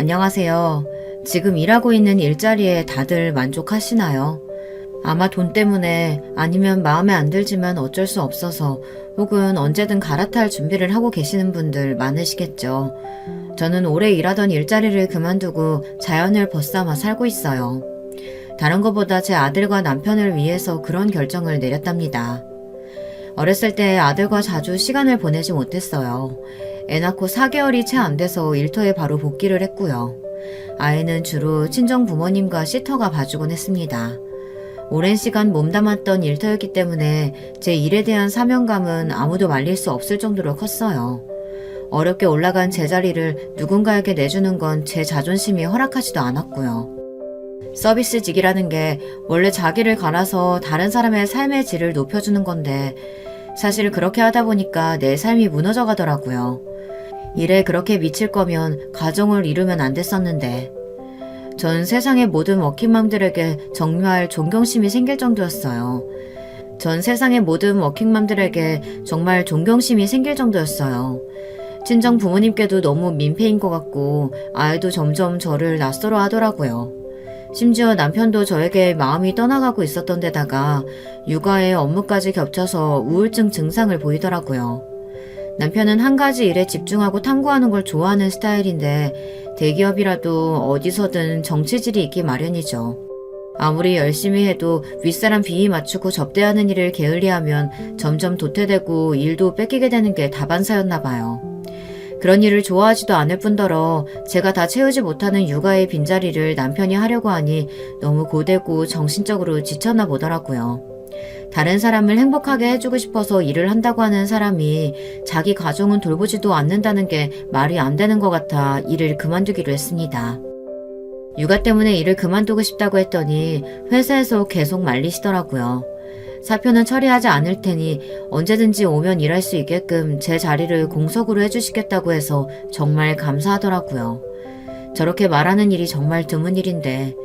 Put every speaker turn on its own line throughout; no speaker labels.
안녕하세요. 지금 일하고 있는 일자리에 다들 만족하시나요? 아마 돈 때문에 아니면 마음에 안 들지만 어쩔 수 없어서 혹은 언제든 갈아탈 준비를 하고 계시는 분들 많으시겠죠. 저는 오래 일하던 일자리를 그만두고 자연을 벗삼아 살고 있어요. 다른 것보다 제 아들과 남편을 위해서 그런 결정을 내렸답니다. 어렸을 때 아들과 자주 시간을 보내지 못했어요. 애 낳고 4개월이 채 안 돼서 일터에 바로 복귀를 했고요. 아이는 주로 친정 부모님과 시터가 봐주곤 했습니다. 오랜 시간 몸담았던 일터였기 때문에 제 일에 대한 사명감은 아무도 말릴 수 없을 정도로 컸어요. 어렵게 올라간 제자리를 누군가에게 내주는 건 제 자존심이 허락하지도 않았고요. 서비스직이라는 게 원래 자기를 갈아서 다른 사람의 삶의 질을 높여주는 건데 사실 그렇게 하다 보니까 내 삶이 무너져 가더라고요. 일에 그렇게 미칠 거면 가정을 이루면 안 됐었는데 전 세상의 모든 워킹맘들에게 정말 존경심이 생길 정도였어요. 친정 부모님께도 너무 민폐인 것 같고 아이도 점점 저를 낯설어 하더라고요. 심지어 남편도 저에게 마음이 떠나가고 있었던 데다가 육아에 업무까지 겹쳐서 우울증 증상을 보이더라고요. 남편은 한 가지 일에 집중하고 탐구하는 걸 좋아하는 스타일인데 대기업이라도 어디서든 정치질이 있기 마련이죠. 아무리 열심히 해도 윗사람 비위 맞추고 접대하는 일을 게을리하면 점점 도태되고 일도 뺏기게 되는 게 다반사였나 봐요. 그런 일을 좋아하지도 않을 뿐더러 제가 다 채우지 못하는 육아의 빈자리를 남편이 하려고 하니 너무 고되고 정신적으로 지쳤나 보더라고요. 다른 사람을 행복하게 해주고 싶어서 일을 한다고 하는 사람이 자기 가정은 돌보지도 않는다는 게 말이 안 되는 것 같아 일을 그만두기로 했습니다. 육아 때문에 일을 그만두고 싶다고 했더니 회사에서 계속 말리시더라고요. 사표는 처리하지 않을 테니 언제든지 오면 일할 수 있게끔 제 자리를 공석으로 해주시겠다고 해서 정말 감사하더라고요. 저렇게 말하는 일이 정말 드문 일인데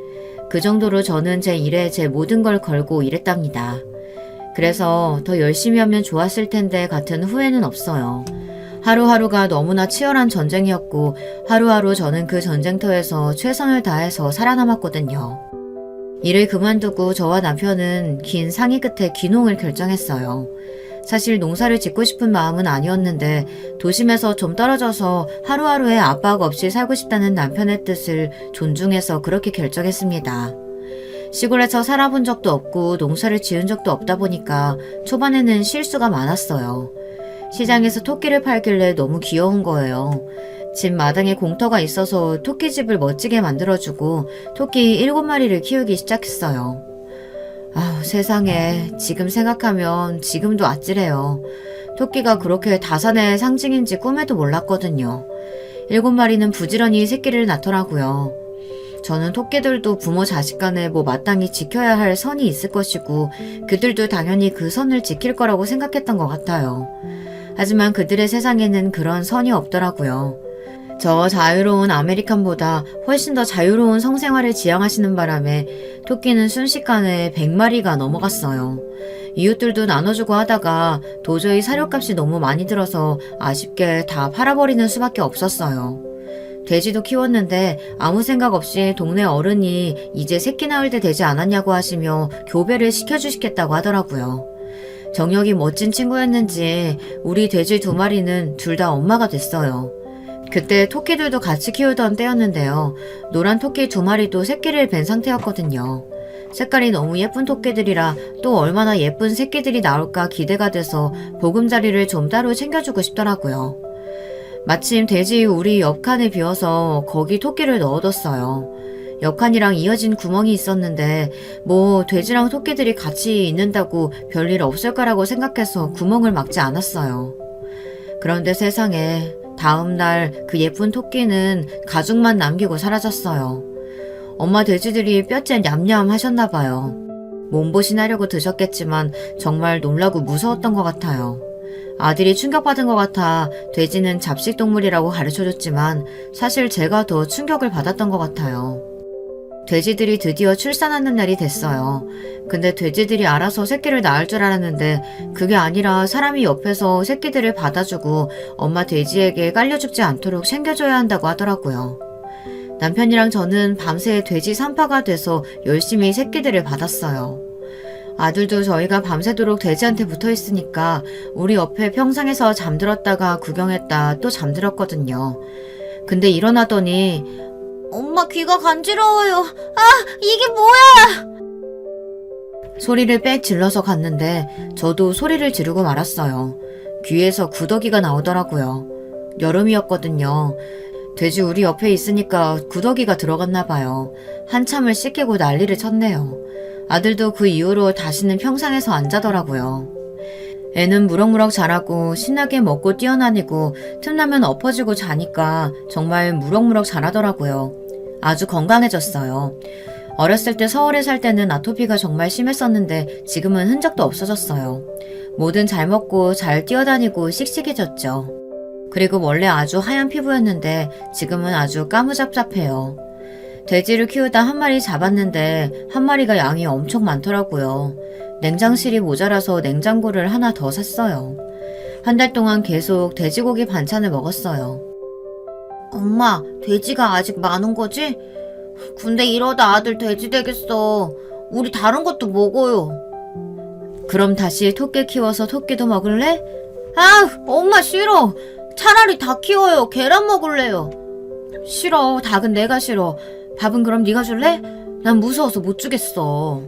그 정도로 저는 제 일에 제 모든 걸 걸고 일했답니다. 그래서 더 열심히 하면 좋았을 텐데 같은 후회는 없어요. 하루하루가 너무나 치열한 전쟁이었고 하루하루 저는 그 전쟁터에서 최선을 다해서 살아남았거든요. 일을 그만두고 저와 남편은 긴 상의 끝에 귀농을 결정했어요. 사실 농사를 짓고 싶은 마음은 아니었는데 도심에서 좀 떨어져서 하루하루의 압박 없이 살고 싶다는 남편의 뜻을 존중해서 그렇게 결정했습니다. 시골에서 살아본 적도 없고 농사를 지은 적도 없다 보니까 초반에는 실수가 많았어요. 시장에서 토끼를 팔길래 너무 귀여운 거예요. 집 마당에 공터가 있어서 토끼집을 멋지게 만들어주고 토끼 7마리를 키우기 시작했어요. 아우 세상에 지금 생각하면 지금도 아찔해요. 토끼가 그렇게 다산의 상징인지 꿈에도 몰랐거든요. 7마리는 부지런히 새끼를 낳더라고요. 저는 토끼들도 부모 자식 간에 마땅히 지켜야 할 선이 있을 것이고 그들도 당연히 그 선을 지킬 거라고 생각했던 것 같아요. 하지만 그들의 세상에는 그런 선이 없더라고요. 저 자유로운 아메리칸보다 훨씬 더 자유로운 성생활을 지향하시는 바람에 토끼는 순식간에 100마리가 넘어갔어요. 이웃들도 나눠주고 하다가 도저히 사료값이 너무 많이 들어서 아쉽게 다 팔아버리는 수밖에 없었어요. 돼지도 키웠는데 아무 생각 없이 동네 어른이 이제 새끼 낳을 때 되지 않았냐고 하시며 교배를 시켜주시겠다고 하더라고요. 정력이 멋진 친구였는지 우리 돼지 2마리는 둘 다 엄마가 됐어요. 그때 토끼들도 같이 키우던 때였는데요. 노란 토끼 2마리도 새끼를 뵌 상태였거든요. 색깔이 너무 예쁜 토끼들이라 또 얼마나 예쁜 새끼들이 나올까 기대가 돼서 보금자리를 좀 따로 챙겨주고 싶더라고요. 마침 돼지 우리 옆칸에 비어서 거기 토끼를 넣어뒀어요. 옆칸이랑 이어진 구멍이 있었는데 돼지랑 토끼들이 같이 있는다고 별일 없을 거라고 생각해서 구멍을 막지 않았어요. 그런데 세상에 다음날 그 예쁜 토끼는 가죽만 남기고 사라졌어요. 엄마 돼지들이 뼈째 냠냠 하셨나봐요. 몸보신 하려고 드셨겠지만 정말 놀라고 무서웠던 것 같아요. 아들이 충격받은 것 같아 돼지는 잡식동물이라고 가르쳐줬지만 사실 제가 더 충격을 받았던 것 같아요. 돼지들이 드디어 출산하는 날이 됐어요. 근데 돼지들이 알아서 새끼를 낳을 줄 알았는데 그게 아니라 사람이 옆에서 새끼들을 받아주고 엄마 돼지에게 깔려 죽지 않도록 챙겨줘야 한다고 하더라고요. 남편이랑 저는 밤새 돼지 산파가 돼서 열심히 새끼들을 받았어요. 아들도 저희가 밤새도록 돼지한테 붙어 있으니까 우리 옆에 평상에서 잠들었다가 구경했다 또 잠들었거든요. 근데 일어나더니 엄마 귀가 간지러워요. 아, 이게 뭐야? 소리를 빽 질러서 갔는데 저도 소리를 지르고 말았어요. 귀에서 구더기가 나오더라고요. 여름이었거든요. 돼지 우리 옆에 있으니까 구더기가 들어갔나 봐요. 한참을 씻기고 난리를 쳤네요. 아들도 그 이후로 다시는 평상에서 안 자더라고요. 애는 무럭무럭 자라고 신나게 먹고 뛰어다니고 틈나면 엎어지고 자니까 정말 무럭무럭 자라더라고요. 아주 건강해졌어요. 어렸을 때 서울에 살 때는 아토피가 정말 심했었는데 지금은 흔적도 없어졌어요. 뭐든 잘 먹고 잘 뛰어다니고 씩씩해졌죠. 그리고 원래 아주 하얀 피부였는데 지금은 아주 까무잡잡해요. 돼지를 키우다 한 마리 잡았는데 한 마리가 양이 엄청 많더라고요. 냉장실이 모자라서 냉장고를 하나 더 샀어요. 한 달 동안 계속 돼지고기 반찬을 먹었어요. 엄마, 돼지가 아직 많은 거지? 근데 이러다 아들 돼지 되겠어. 우리 다른 것도 먹어요. 그럼 다시 토끼 키워서 토끼도 먹을래? 아, 엄마 싫어. 차라리 닭 키워요. 계란 먹을래요. 싫어. 닭은 내가 싫어. 밥은 그럼 네가 줄래? 난 무서워서 못 주겠어.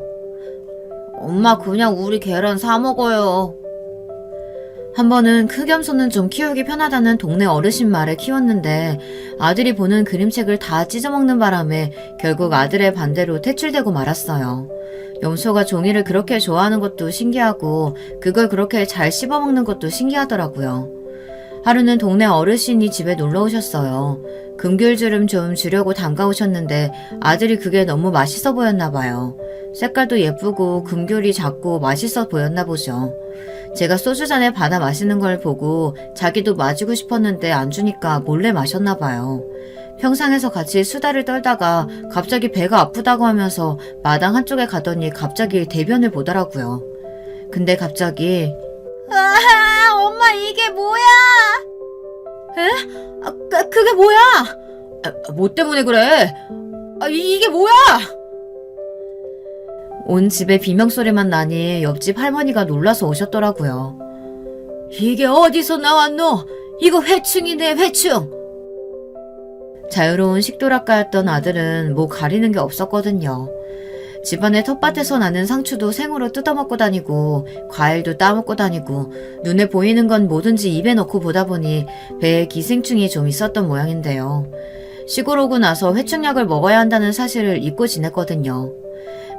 엄마 그냥 우리 계란 사 먹어요. 한 번은 흑염소는 좀 키우기 편하다는 동네 어르신 말에 키웠는데 아들이 보는 그림책을 다 찢어먹는 바람에 결국 아들의 반대로 퇴출되고 말았어요. 염소가 종이를 그렇게 좋아하는 것도 신기하고 그걸 그렇게 잘 씹어먹는 것도 신기하더라고요. 하루는 동네 어르신이 집에 놀러 오셨어요. 금귤주름 좀 주려고 담가 오셨는데 아들이 그게 너무 맛있어 보였나 봐요. 색깔도 예쁘고 금귤이 작고 맛있어 보였나 보죠. 제가 소주잔에 받아 마시는 걸 보고 자기도 마시고 싶었는데 안 주니까 몰래 마셨나 봐요. 평상에서 같이 수다를 떨다가 갑자기 배가 아프다고 하면서 마당 한쪽에 가더니 갑자기 대변을 보더라고요. 근데 갑자기 아, 엄마 이게 뭐야? 에? 그게 뭐야? 뭐 때문에 그래? 이게 뭐야? 온 집에 비명소리만 나니 옆집 할머니가 놀라서 오셨더라고요. 이게 어디서 나왔노? 이거 회충이네, 회충. 자유로운 식도락가였던 아들은 뭐 가리는 게 없었거든요. 집안의 텃밭에서 나는 상추도 생으로 뜯어먹고 다니고 과일도 따먹고 다니고 눈에 보이는 건 뭐든지 입에 넣고 보다 보니 배에 기생충이 좀 있었던 모양인데요. 시골 오고 나서 회충약을 먹어야 한다는 사실을 잊고 지냈거든요.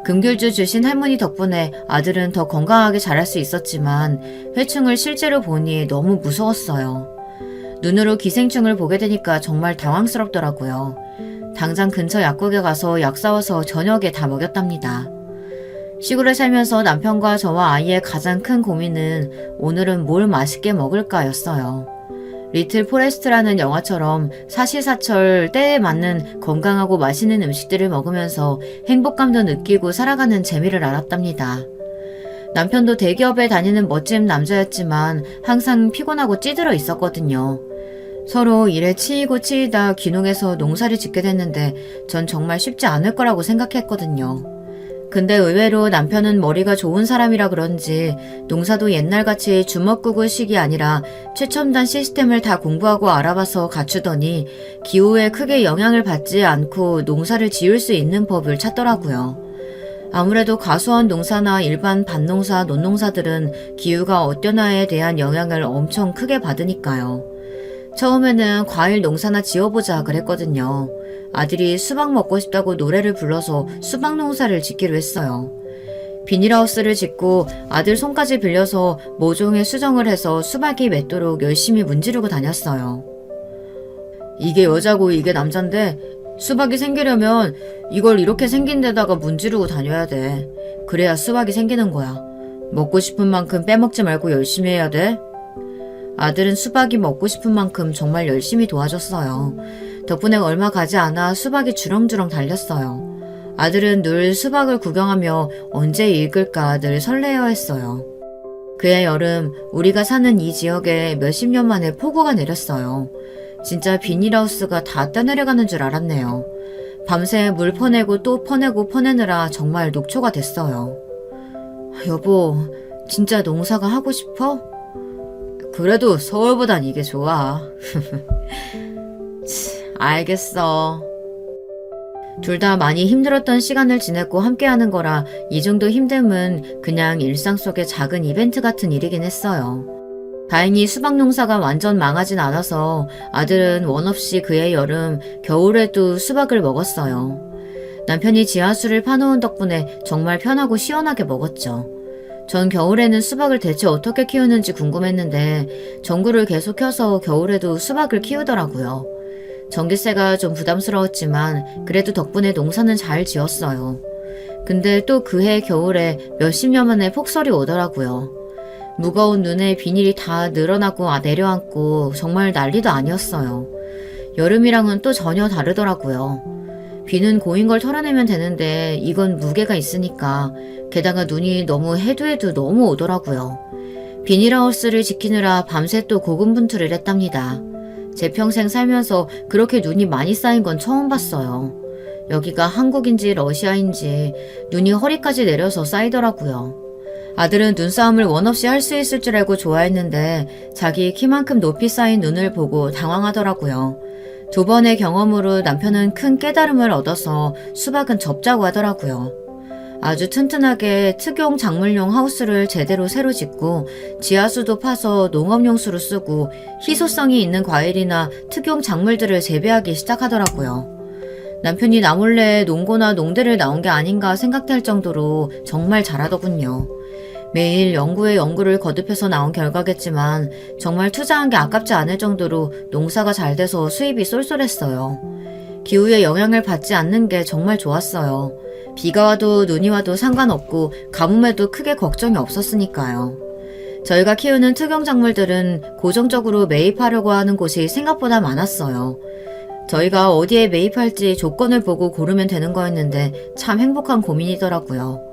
금귤주 주신 할머니 덕분에 아들은 더 건강하게 자랄 수 있었지만 회충을 실제로 보니 너무 무서웠어요. 눈으로 기생충을 보게 되니까 정말 당황스럽더라고요. 당장 근처 약국에 가서 약 사와서 저녁에 다 먹였답니다. 시골에 살면서 남편과 저와 아이의 가장 큰 고민은 오늘은 뭘 맛있게 먹을까였어요. 리틀 포레스트라는 영화처럼 사시사철 때에 맞는 건강하고 맛있는 음식들을 먹으면서 행복감도 느끼고 살아가는 재미를 알았답니다. 남편도 대기업에 다니는 멋진 남자였지만 항상 피곤하고 찌들어 있었거든요. 서로 일에 치이고 치이다 귀농해서 농사를 짓게 됐는데 전 정말 쉽지 않을 거라고 생각했거든요. 근데 의외로 남편은 머리가 좋은 사람이라 그런지 농사도 옛날같이 주먹구구식이 아니라 최첨단 시스템을 다 공부하고 알아봐서 갖추더니 기후에 크게 영향을 받지 않고 농사를 지을 수 있는 법을 찾더라고요. 아무래도 과수원 농사나 일반 밭농사, 논농사들은 기후가 어떠냐에 대한 영향을 엄청 크게 받으니까요. 처음에는 과일 농사나 지어보자 그랬거든요. 아들이 수박 먹고 싶다고 노래를 불러서 수박 농사를 짓기로 했어요. 비닐하우스를 짓고 아들 손까지 빌려서 모종에 수정을 해서 수박이 맺도록 열심히 문지르고 다녔어요. 이게 여자고 이게 남잔데 수박이 생기려면 이걸 이렇게 생긴 데다가 문지르고 다녀야 돼. 그래야 수박이 생기는 거야. 먹고 싶은 만큼 빼먹지 말고 열심히 해야 돼. 아들은 수박이 먹고 싶은 만큼 정말 열심히 도와줬어요. 덕분에 얼마 가지 않아 수박이 주렁주렁 달렸어요. 아들은 늘 수박을 구경하며 언제 익을까 늘 설레어했어요. 그해 여름 우리가 사는 이 지역에 몇십 년 만에 폭우가 내렸어요. 진짜 비닐하우스가 다 떠내려가는 줄 알았네요. 밤새 물 퍼내고 또 퍼내고 퍼내느라 정말 녹초가 됐어요. 여보, 진짜 농사가 하고 싶어? 그래도 서울보단 이게 좋아. 알겠어. 둘 다 많이 힘들었던 시간을 지냈고 함께하는 거라 이 정도 힘듦은 그냥 일상 속의 작은 이벤트 같은 일이긴 했어요. 다행히 수박 농사가 완전 망하진 않아서 아들은 원 없이 그해 여름, 겨울에도 수박을 먹었어요. 남편이 지하수를 파놓은 덕분에 정말 편하고 시원하게 먹었죠. 전 겨울에는 수박을 대체 어떻게 키우는지 궁금했는데 전구를 계속 켜서 겨울에도 수박을 키우더라고요. 전기세가 좀 부담스러웠지만 그래도 덕분에 농사는 잘 지었어요. 근데 또 그해 겨울에 몇십 년 만에 폭설이 오더라고요. 무거운 눈에 비닐이 다 늘어나고 내려앉고 정말 난리도 아니었어요. 여름이랑은 또 전혀 다르더라고요. 비는 고인 걸 털어내면 되는데 이건 무게가 있으니까 게다가 눈이 너무 해도 너무 오더라고요. 비닐하우스를 지키느라 밤새 또 고군분투를 했답니다. 제 평생 살면서 그렇게 눈이 많이 쌓인 건 처음 봤어요. 여기가 한국인지 러시아인지 눈이 허리까지 내려서 쌓이더라고요. 아들은 눈싸움을 원 없이 할 수 있을 줄 알고 좋아했는데 자기 키만큼 높이 쌓인 눈을 보고 당황하더라고요. 2번의 경험으로 남편은 큰 깨달음을 얻어서 수박은 접자고 하더라고요. 아주 튼튼하게 특용 작물용 하우스를 제대로 새로 짓고 지하수도 파서 농업용수로 쓰고 희소성이 있는 과일이나 특용 작물들을 재배하기 시작하더라고요. 남편이 나 몰래 농고나 농대를 나온 게 아닌가 생각될 정도로 정말 잘하더군요. 매일 연구에 연구를 거듭해서 나온 결과겠지만 정말 투자한 게 아깝지 않을 정도로 농사가 잘 돼서 수입이 쏠쏠했어요. 기후의 영향을 받지 않는 게 정말 좋았어요. 비가 와도 눈이 와도 상관없고 가뭄에도 크게 걱정이 없었으니까요. 저희가 키우는 특용작물들은 고정적으로 매입하려고 하는 곳이 생각보다 많았어요. 저희가 어디에 매입할지 조건을 보고 고르면 되는 거였는데 참 행복한 고민이더라고요.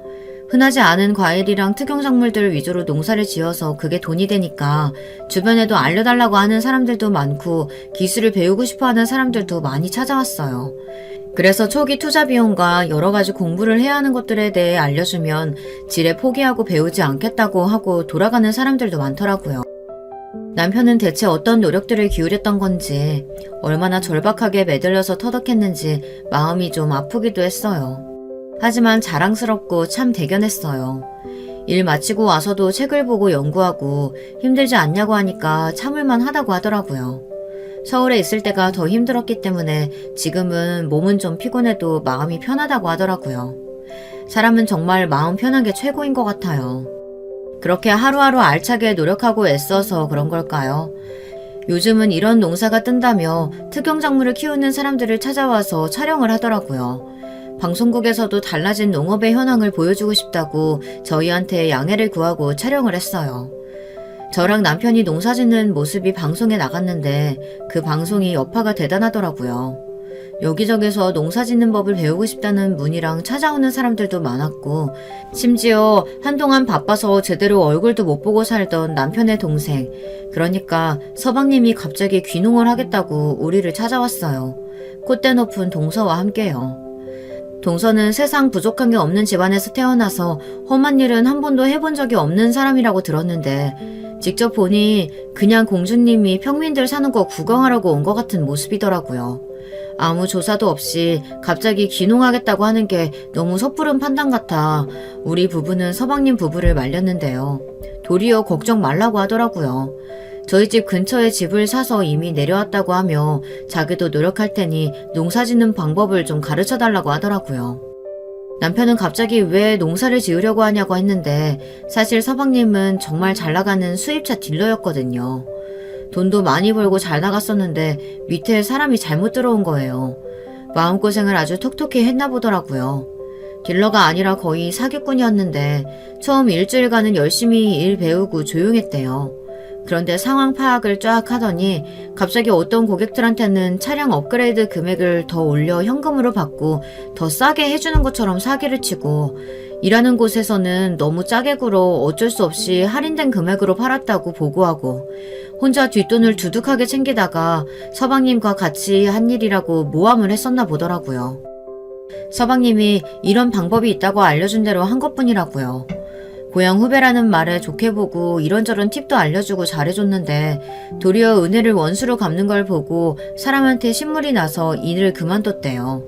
흔하지 않은 과일이랑 특용작물들 위주로 농사를 지어서 그게 돈이 되니까 주변에도 알려달라고 하는 사람들도 많고 기술을 배우고 싶어하는 사람들도 많이 찾아왔어요. 그래서 초기 투자 비용과 여러 가지 공부를 해야 하는 것들에 대해 알려주면 지레 포기하고 배우지 않겠다고 하고 돌아가는 사람들도 많더라고요. 남편은 대체 어떤 노력들을 기울였던 건지 얼마나 절박하게 매달려서 터득했는지 마음이 좀 아프기도 했어요. 하지만 자랑스럽고 참 대견했어요. 일 마치고 와서도 책을 보고 연구하고 힘들지 않냐고 하니까 참을만 하다고 하더라고요. 서울에 있을 때가 더 힘들었기 때문에 지금은 몸은 좀 피곤해도 마음이 편하다고 하더라고요. 사람은 정말 마음 편한 게 최고인 것 같아요. 그렇게 하루하루 알차게 노력하고 애써서 그런 걸까요? 요즘은 이런 농사가 뜬다며 특용작물을 키우는 사람들을 찾아와서 촬영을 하더라고요. 방송국에서도 달라진 농업의 현황을 보여주고 싶다고 저희한테 양해를 구하고 촬영을 했어요. 저랑 남편이 농사 짓는 모습이 방송에 나갔는데 그 방송이 여파가 대단하더라고요. 여기저기서 농사 짓는 법을 배우고 싶다는 문의랑 찾아오는 사람들도 많았고 심지어 한동안 바빠서 제대로 얼굴도 못 보고 살던 남편의 동생, 그러니까 서방님이 갑자기 귀농을 하겠다고 우리를 찾아왔어요. 콧대 높은 동서와 함께요. 동서는 세상 부족한 게 없는 집안에서 태어나서 험한 일은 한 번도 해본 적이 없는 사람이라고 들었는데 직접 보니 그냥 공주님이 평민들 사는 거 구경하라고 온 것 같은 모습이더라고요. 아무 조사도 없이 갑자기 귀농하겠다고 하는 게 너무 섣부른 판단 같아 우리 부부는 서방님 부부를 말렸는데요. 도리어 걱정 말라고 하더라고요. 저희 집 근처에 집을 사서 이미 내려왔다고 하며 자기도 노력할 테니 농사 짓는 방법을 좀 가르쳐달라고 하더라고요. 남편은 갑자기 왜 농사를 지으려고 하냐고 했는데 사실 서방님은 정말 잘 나가는 수입차 딜러였거든요. 돈도 많이 벌고 잘 나갔었는데 밑에 사람이 잘못 들어온 거예요. 마음고생을 아주 톡톡히 했나 보더라고요. 딜러가 아니라 거의 사기꾼이었는데 처음 일주일간은 열심히 일 배우고 조용했대요. 그런데 상황 파악을 쫙 하더니 갑자기 어떤 고객들한테는 차량 업그레이드 금액을 더 올려 현금으로 받고 더 싸게 해주는 것처럼 사기를 치고 일하는 곳에서는 너무 짜게 굴어 어쩔 수 없이 할인된 금액으로 팔았다고 보고하고 혼자 뒷돈을 두둑하게 챙기다가 서방님과 같이 한 일이라고 모함을 했었나 보더라고요. 서방님이 이런 방법이 있다고 알려준 대로 한 것뿐이라고요. 고향 후배라는 말에 좋게 보고 이런저런 팁도 알려주고 잘해줬는데 도리어 은혜를 원수로 갚는 걸 보고 사람한테 신물이 나서 일을 그만뒀대요.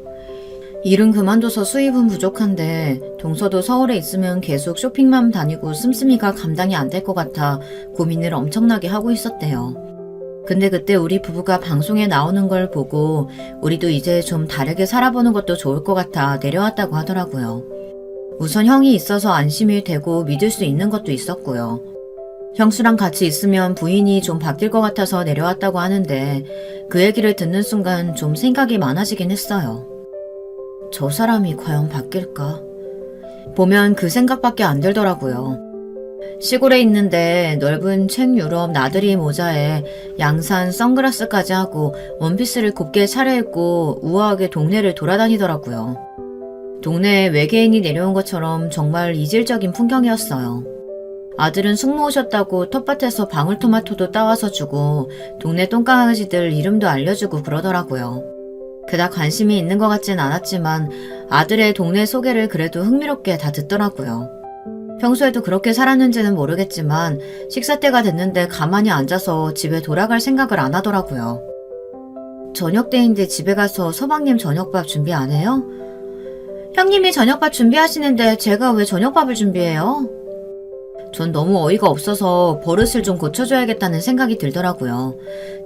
일은 그만둬서 수입은 부족한데 동서도 서울에 있으면 계속 쇼핑만 다니고 씀씀이가 감당이 안 될 것 같아 고민을 엄청나게 하고 있었대요. 근데 그때 우리 부부가 방송에 나오는 걸 보고 우리도 이제 좀 다르게 살아보는 것도 좋을 것 같아 내려왔다고 하더라고요. 우선 형이 있어서 안심이 되고 믿을 수 있는 것도 있었고요. 형수랑 같이 있으면 부인이 좀 바뀔 것 같아서 내려왔다고 하는데 그 얘기를 듣는 순간 좀 생각이 많아지긴 했어요. 저 사람이 과연 바뀔까? 보면 그 생각밖에 안 들더라고요. 시골에 있는데 넓은 책 유럽 나들이 모자에 양산 선글라스까지 하고 원피스를 곱게 차려입고 우아하게 동네를 돌아다니더라고요. 동네에 외계인이 내려온 것처럼 정말 이질적인 풍경이었어요. 아들은 숙모 오셨다고 텃밭에서 방울토마토도 따와서 주고 동네 똥강아지들 이름도 알려주고 그러더라고요. 그닥 관심이 있는 것 같진 않았지만 아들의 동네 소개를 그래도 흥미롭게 다 듣더라고요. 평소에도 그렇게 살았는지는 모르겠지만 식사 때가 됐는데 가만히 앉아서 집에 돌아갈 생각을 안 하더라고요. 저녁 때인데 집에 가서 서방님 저녁밥 준비 안 해요? 형님이 저녁밥 준비하시는데 제가 왜 저녁밥을 준비해요? 전 너무 어이가 없어서 버릇을 좀 고쳐줘야겠다는 생각이 들더라고요.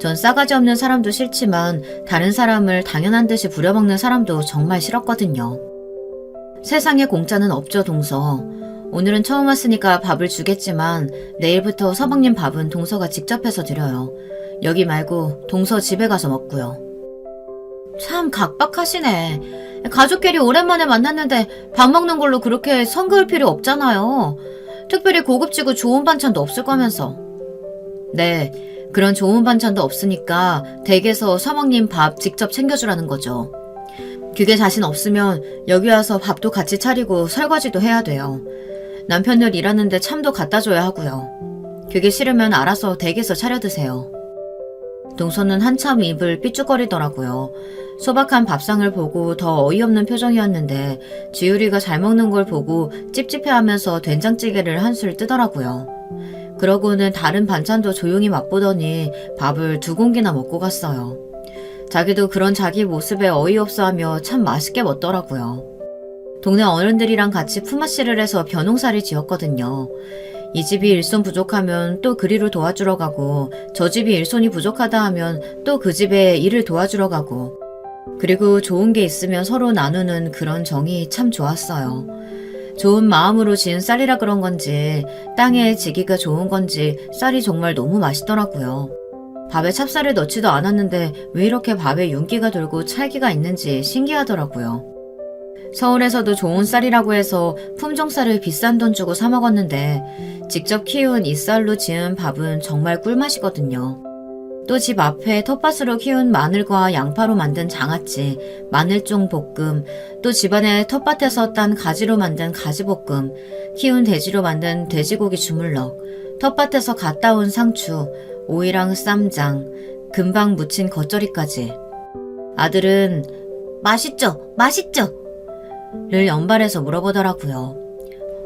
전 싸가지 없는 사람도 싫지만 다른 사람을 당연한 듯이 부려먹는 사람도 정말 싫었거든요. 세상에 공짜는 없죠, 동서. 오늘은 처음 왔으니까 밥을 주겠지만 내일부터 서방님 밥은 동서가 직접 해서 드려요. 여기 말고 동서 집에 가서 먹고요. 참 각박하시네. 가족끼리 오랜만에 만났는데 밥 먹는 걸로 그렇게 선 그을 필요 없잖아요. 특별히 고급지고 좋은 반찬도 없을 거면서. 네, 그런 좋은 반찬도 없으니까 댁에서 서방님 밥 직접 챙겨주라는 거죠. 그게 자신 없으면 여기 와서 밥도 같이 차리고 설거지도 해야 돼요. 남편들 일하는데 참도 갖다 줘야 하고요. 그게 싫으면 알아서 댁에서 차려 드세요. 동서는 한참 입을 삐죽거리더라고요. 소박한 밥상을 보고 더 어이없는 표정이었는데 지율이가 잘 먹는 걸 보고 찝찝해하면서 된장찌개를 한술 뜨더라고요. 그러고는 다른 반찬도 조용히 맛보더니 밥을 2공기나 먹고 갔어요. 자기도 그런 자기 모습에 어이없어하며 참 맛있게 먹더라고요. 동네 어른들이랑 같이 품앗이를 해서 벼농사를 지었거든요. 이 집이 일손 부족하면 또 그리로 도와주러 가고 저 집이 일손이 부족하다 하면 또 그 집에 일을 도와주러 가고 그리고 좋은 게 있으면 서로 나누는 그런 정이 참 좋았어요. 좋은 마음으로 지은 쌀이라 그런 건지 땅에 지기가 좋은 건지 쌀이 정말 너무 맛있더라고요. 밥에 찹쌀을 넣지도 않았는데 왜 이렇게 밥에 윤기가 돌고 찰기가 있는지 신기하더라고요. 서울에서도 좋은 쌀이라고 해서 품종쌀을 비싼 돈 주고 사 먹었는데 직접 키운 이 쌀로 지은 밥은 정말 꿀맛이거든요. 또 집 앞에 텃밭으로 키운 마늘과 양파로 만든 장아찌, 마늘종 볶음, 또 집안에 텃밭에서 딴 가지로 만든 가지볶음, 키운 돼지로 만든 돼지고기 주물럭, 텃밭에서 갓 따온 상추, 오이랑 쌈장, 금방 무친 겉절이까지. 아들은 맛있죠? 맛있죠? 를 연발해서 물어보더라고요.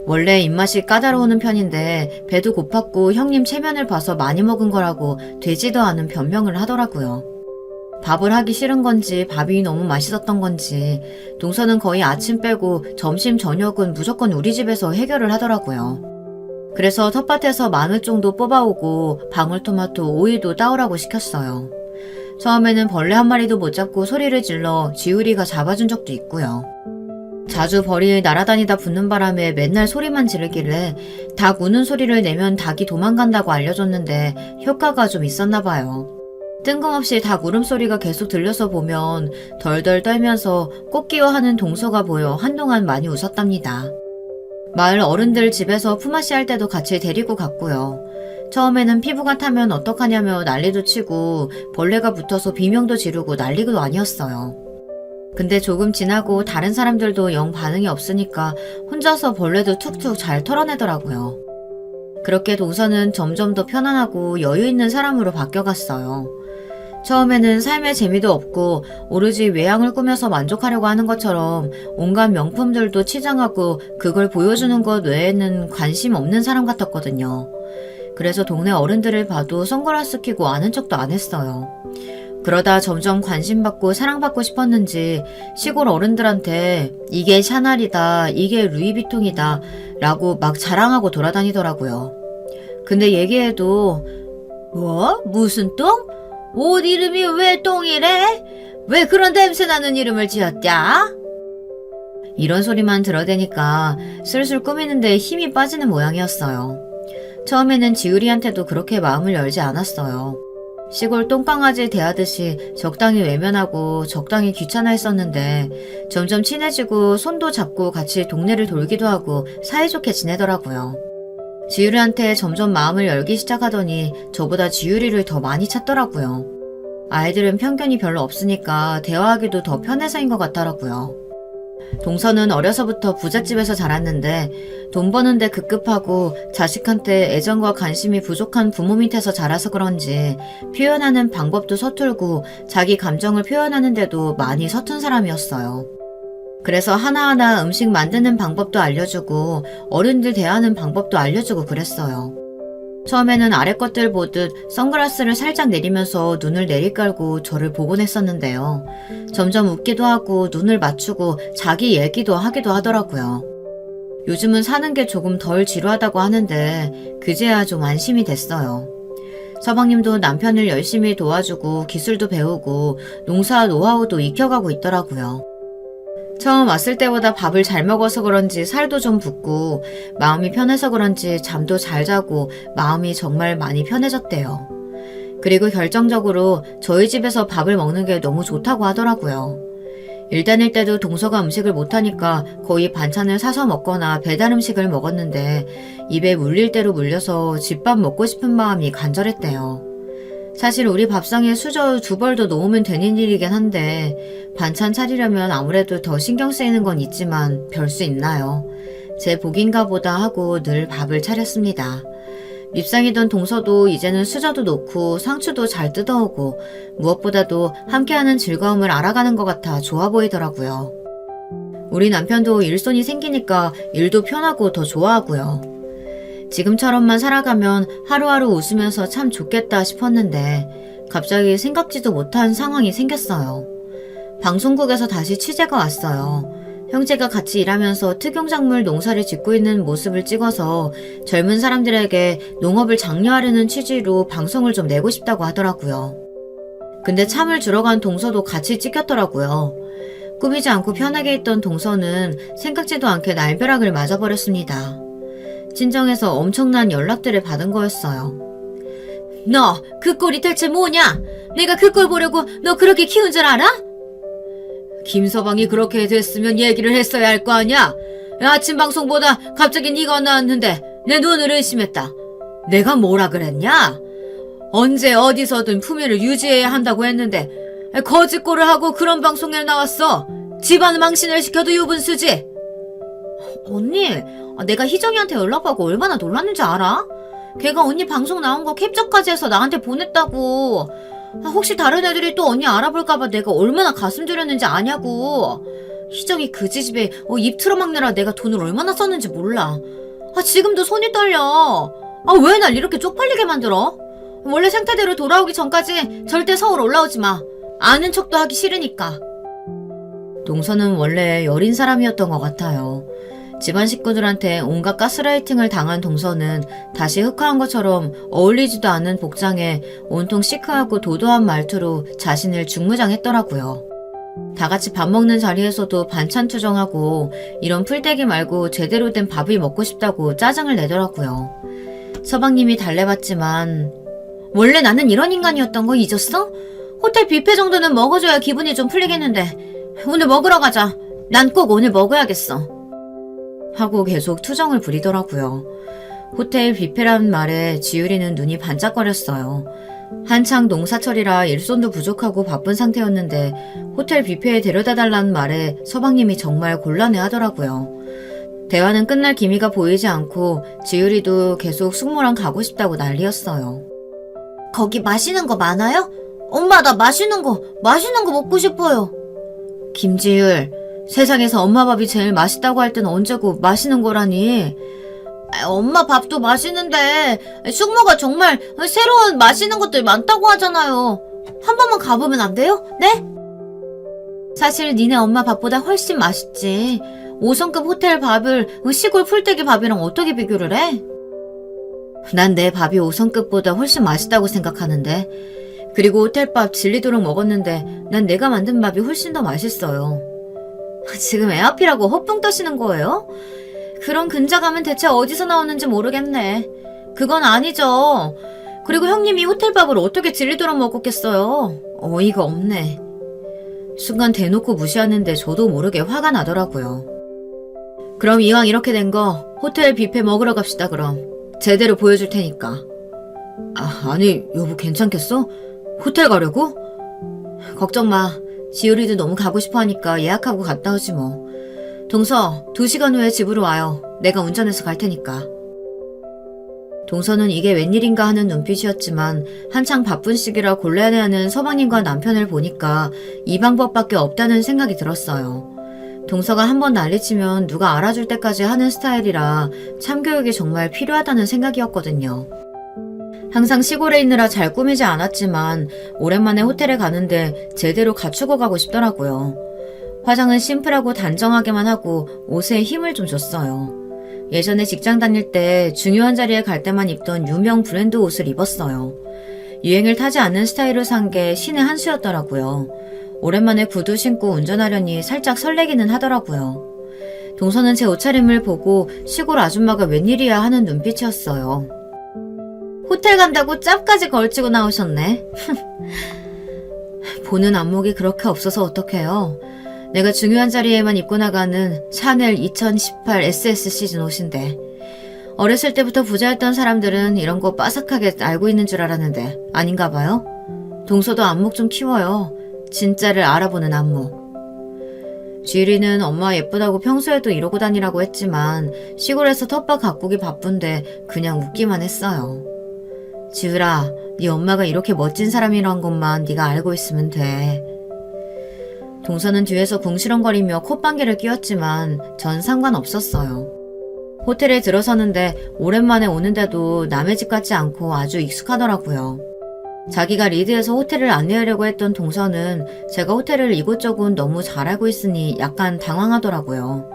원래 입맛이 까다로우는 편인데 배도 고팠고 형님 체면을 봐서 많이 먹은 거라고 되지도 않은 변명을 하더라고요. 밥을 하기 싫은 건지 밥이 너무 맛있었던 건지 동서는 거의 아침 빼고 점심 저녁은 무조건 우리 집에서 해결을 하더라고요. 그래서 텃밭에서 마늘 정도 뽑아오고 방울토마토, 오이도 따오라고 시켰어요. 처음에는 벌레 한 마리도 못 잡고 소리를 질러 지우리가 잡아준 적도 있고요. 자주 벌이 날아다니다 붙는 바람에 맨날 소리만 지르길래 닭 우는 소리를 내면 닭이 도망간다고 알려줬는데 효과가 좀 있었나 봐요. 뜬금없이 닭 울음소리가 계속 들려서 보면 덜덜 떨면서 꽃기워하는 동서가 보여 한동안 많이 웃었답니다. 마을 어른들 집에서 품앗이 할 때도 같이 데리고 갔고요. 처음에는 피부가 타면 어떡하냐며 난리도 치고 벌레가 붙어서 비명도 지르고 난리도 아니었어요. 근데 조금 지나고 다른 사람들도 영 반응이 없으니까 혼자서 벌레도 툭툭 잘 털어내더라고요. 그렇게 동서는 점점 더 편안하고 여유 있는 사람으로 바뀌어갔어요. 처음에는 삶의 재미도 없고 오로지 외양을 꾸며서 만족하려고 하는 것처럼 온갖 명품들도 치장하고 그걸 보여주는 것 외에는 관심 없는 사람 같았거든요. 그래서 동네 어른들을 봐도 선글라스 끼고 아는 척도 안 했어요. 그러다 점점 관심받고 사랑받고 싶었는지 시골 어른들한테 이게 샤넬이다, 이게 루이비통이다 라고 막 자랑하고 돌아다니더라고요. 근데 얘기해도 뭐? 무슨 똥? 옷 이름이 왜 똥이래? 왜 그런 냄새나는 이름을 지었냐? 이런 소리만 들어대니까 슬슬 꾸미는데 힘이 빠지는 모양이었어요. 처음에는 지우리한테도 그렇게 마음을 열지 않았어요. 시골 똥강아지 대하듯이 적당히 외면하고 적당히 귀찮아했었는데 점점 친해지고 손도 잡고 같이 동네를 돌기도 하고 사이좋게 지내더라고요. 지유리한테 점점 마음을 열기 시작하더니 저보다 지유리를 더 많이 찾더라고요. 아이들은 편견이 별로 없으니까 대화하기도 더 편해서인 것 같더라고요. 동서는 어려서부터 부잣집에서 자랐는데 돈 버는데 급급하고 자식한테 애정과 관심이 부족한 부모 밑에서 자라서 그런지 표현하는 방법도 서툴고 자기 감정을 표현하는데도 많이 서툰 사람이었어요. 그래서 하나하나 음식 만드는 방법도 알려주고 어른들 대하는 방법도 알려주고 그랬어요. 처음에는 아래 것들 보듯 선글라스를 살짝 내리면서 눈을 내리깔고 저를 보곤 했었는데요. 점점 웃기도 하고 눈을 맞추고 자기 얘기도 하기도 하더라고요. 요즘은 사는 게 조금 덜 지루하다고 하는데 그제야 좀 안심이 됐어요. 서방님도 남편을 열심히 도와주고 기술도 배우고 농사 노하우도 익혀가고 있더라고요. 처음 왔을 때보다 밥을 잘 먹어서 그런지 살도 좀 붓고 마음이 편해서 그런지 잠도 잘 자고 마음이 정말 많이 편해졌대요. 그리고 결정적으로 저희 집에서 밥을 먹는 게 너무 좋다고 하더라고요. 일 다닐 때도 동서가 음식을 못하니까 거의 반찬을 사서 먹거나 배달 음식을 먹었는데 입에 물릴 대로 물려서 집밥 먹고 싶은 마음이 간절했대요. 사실 우리 밥상에 수저 2벌도 놓으면 되는 일이긴 한데 반찬 차리려면 아무래도 더 신경 쓰이는 건 있지만 별 수 있나요? 제 복인가 보다 하고 늘 밥을 차렸습니다. 밉상이던 동서도 이제는 수저도 놓고 상추도 잘 뜯어오고 무엇보다도 함께하는 즐거움을 알아가는 것 같아 좋아 보이더라고요. 우리 남편도 일손이 생기니까 일도 편하고 더 좋아하고요. 지금처럼만 살아가면 하루하루 웃으면서 참 좋겠다 싶었는데 갑자기 생각지도 못한 상황이 생겼어요. 방송국에서 다시 취재가 왔어요. 형제가 같이 일하면서 특용작물 농사를 짓고 있는 모습을 찍어서 젊은 사람들에게 농업을 장려하려는 취지로 방송을 좀 내고 싶다고 하더라고요. 근데 참을 주러 간 동서도 같이 찍혔더라고요. 꾸미지 않고 편하게 있던 동서는 생각지도 않게 날벼락을 맞아버렸습니다. 친정에서 엄청난 연락들을 받은 거였어요. 너 그 꼴이 대체 뭐냐? 내가 그 꼴 보려고 너 그렇게 키운 줄 알아? 김서방이 그렇게 됐으면 얘기를 했어야 할 거 아니야? 아침 방송보다 갑자기 네가 나왔는데 내 눈을 의심했다. 내가 뭐라 그랬냐? 언제 어디서든 품위를 유지해야 한다고 했는데 거짓골을 하고 그런 방송에 나왔어. 집안 망신을 시켜도 유분수지. 언니, 내가 희정이한테 연락하고 얼마나 놀랐는지 알아? 걔가 언니 방송 나온 거 캡처까지 해서 나한테 보냈다고. 혹시 다른 애들이 또 언니 알아볼까봐 내가 얼마나 가슴 졸였는지 아냐고. 희정이 그 지집에 입 틀어막느라 내가 돈을 얼마나 썼는지 몰라. 지금도 손이 떨려. 왜 날 이렇게 쪽팔리게 만들어? 원래 상태대로 돌아오기 전까지 절대 서울 올라오지 마. 아는 척도 하기 싫으니까. 동서는 원래 여린 사람이었던 것 같아요. 집안 식구들한테 온갖 가스라이팅을 당한 동서는 다시 흑화한 것처럼 어울리지도 않은 복장에 온통 시크하고 도도한 말투로 자신을 중무장했더라고요. 다 같이 밥 먹는 자리에서도 반찬 투정하고 이런 풀떼기 말고 제대로 된 밥이 먹고 싶다고 짜증을 내더라고요. 서방님이 달래봤지만 원래 나는 이런 인간이었던 거 잊었어? 호텔 뷔페 정도는 먹어줘야 기분이 좀 풀리겠는데 오늘 먹으러 가자. 난 꼭 오늘 먹어야겠어. 하고 계속 투정을 부리더라고요. 호텔 뷔페라는 말에 지유리는 눈이 반짝거렸어요. 한창 농사철이라 일손도 부족하고 바쁜 상태였는데 호텔 뷔페에 데려다달라는 말에 서방님이 정말 곤란해하더라고요. 대화는 끝날 기미가 보이지 않고 지유리도 계속 숙모랑 가고 싶다고 난리였어요. 거기 맛있는 거 많아요? 엄마, 나 맛있는 거 먹고 싶어요. 김지율, 세상에서 엄마 밥이 제일 맛있다고 할 때는 언제고 맛있는 거라니. 엄마 밥도 맛있는데 숙모가 정말 새로운 맛있는 것들 많다고 하잖아요. 한 번만 가보면 안 돼요? 네? 사실 니네 엄마 밥보다 훨씬 맛있지. 5성급 호텔 밥을 시골 풀떼기 밥이랑 어떻게 비교를 해? 난 내 밥이 5성급보다 훨씬 맛있다고 생각하는데. 그리고 호텔밥 질리도록 먹었는데 난 내가 만든 밥이 훨씬 더 맛있어요. 지금 애 앞이라고 헛붕 떠시는 거예요? 그런 근자감은 대체 어디서 나오는지 모르겠네. 그건 아니죠. 그리고 형님이 호텔밥을 어떻게 질리도록 먹었겠어요? 어이가 없네. 순간 대놓고 무시하는데 저도 모르게 화가 나더라고요. 그럼 이왕 이렇게 된 거 호텔 뷔페 먹으러 갑시다 그럼. 제대로 보여줄 테니까. 아니 여보 괜찮겠어? 호텔 가려고? 걱정 마. 지율이도 너무 가고 싶어 하니까 예약하고 갔다 오지 뭐. 동서 2시간 후에 집으로 와요. 내가 운전해서 갈 테니까. 동서는 이게 웬일인가 하는 눈빛이었지만 한창 바쁜 시기라 곤란해하는 서방님과 남편을 보니까 이 방법밖에 없다는 생각이 들었어요. 동서가 한번 난리치면 누가 알아줄 때까지 하는 스타일이라 참교육이 정말 필요하다는 생각이었거든요. 항상 시골에 있느라 잘 꾸미지 않았지만 오랜만에 호텔에 가는데 제대로 갖추고 가고 싶더라고요. 화장은 심플하고 단정하게만 하고 옷에 힘을 좀 줬어요. 예전에 직장 다닐 때 중요한 자리에 갈 때만 입던 유명 브랜드 옷을 입었어요. 유행을 타지 않는 스타일을 산 게 신의 한 수였더라고요. 오랜만에 구두 신고 운전하려니 살짝 설레기는 하더라고요. 동서는 제 옷차림을 보고 시골 아줌마가 웬일이야 하는 눈빛이었어요. 호텔 간다고 짭까지 걸치고 나오셨네. 보는 안목이 그렇게 없어서 어떡해요. 내가 중요한 자리에만 입고 나가는 샤넬 2018 SS 시즌 옷인데. 어렸을 때부터 부자였던 사람들은 이런 거 빠삭하게 알고 있는 줄 알았는데 아닌가 봐요. 동서도 안목 좀 키워요. 진짜를 알아보는 안목. 지율이는 엄마 예쁘다고 평소에도 이러고 다니라고 했지만 시골에서 텃밭 가꾸기 바쁜데 그냥 웃기만 했어요. 지율아, 네 엄마가 이렇게 멋진 사람이란 것만 네가 알고 있으면 돼. 동서는 뒤에서 궁시렁거리며 콧방귀를 뀌었지만 전 상관없었어요. 호텔에 들어서는데 오랜만에 오는데도 남의 집 같지 않고 아주 익숙하더라고요. 자기가 리드해서 호텔을 안내하려고 했던 동서는 제가 호텔을 이곳저곳 너무 잘 알고 있으니 약간 당황하더라고요.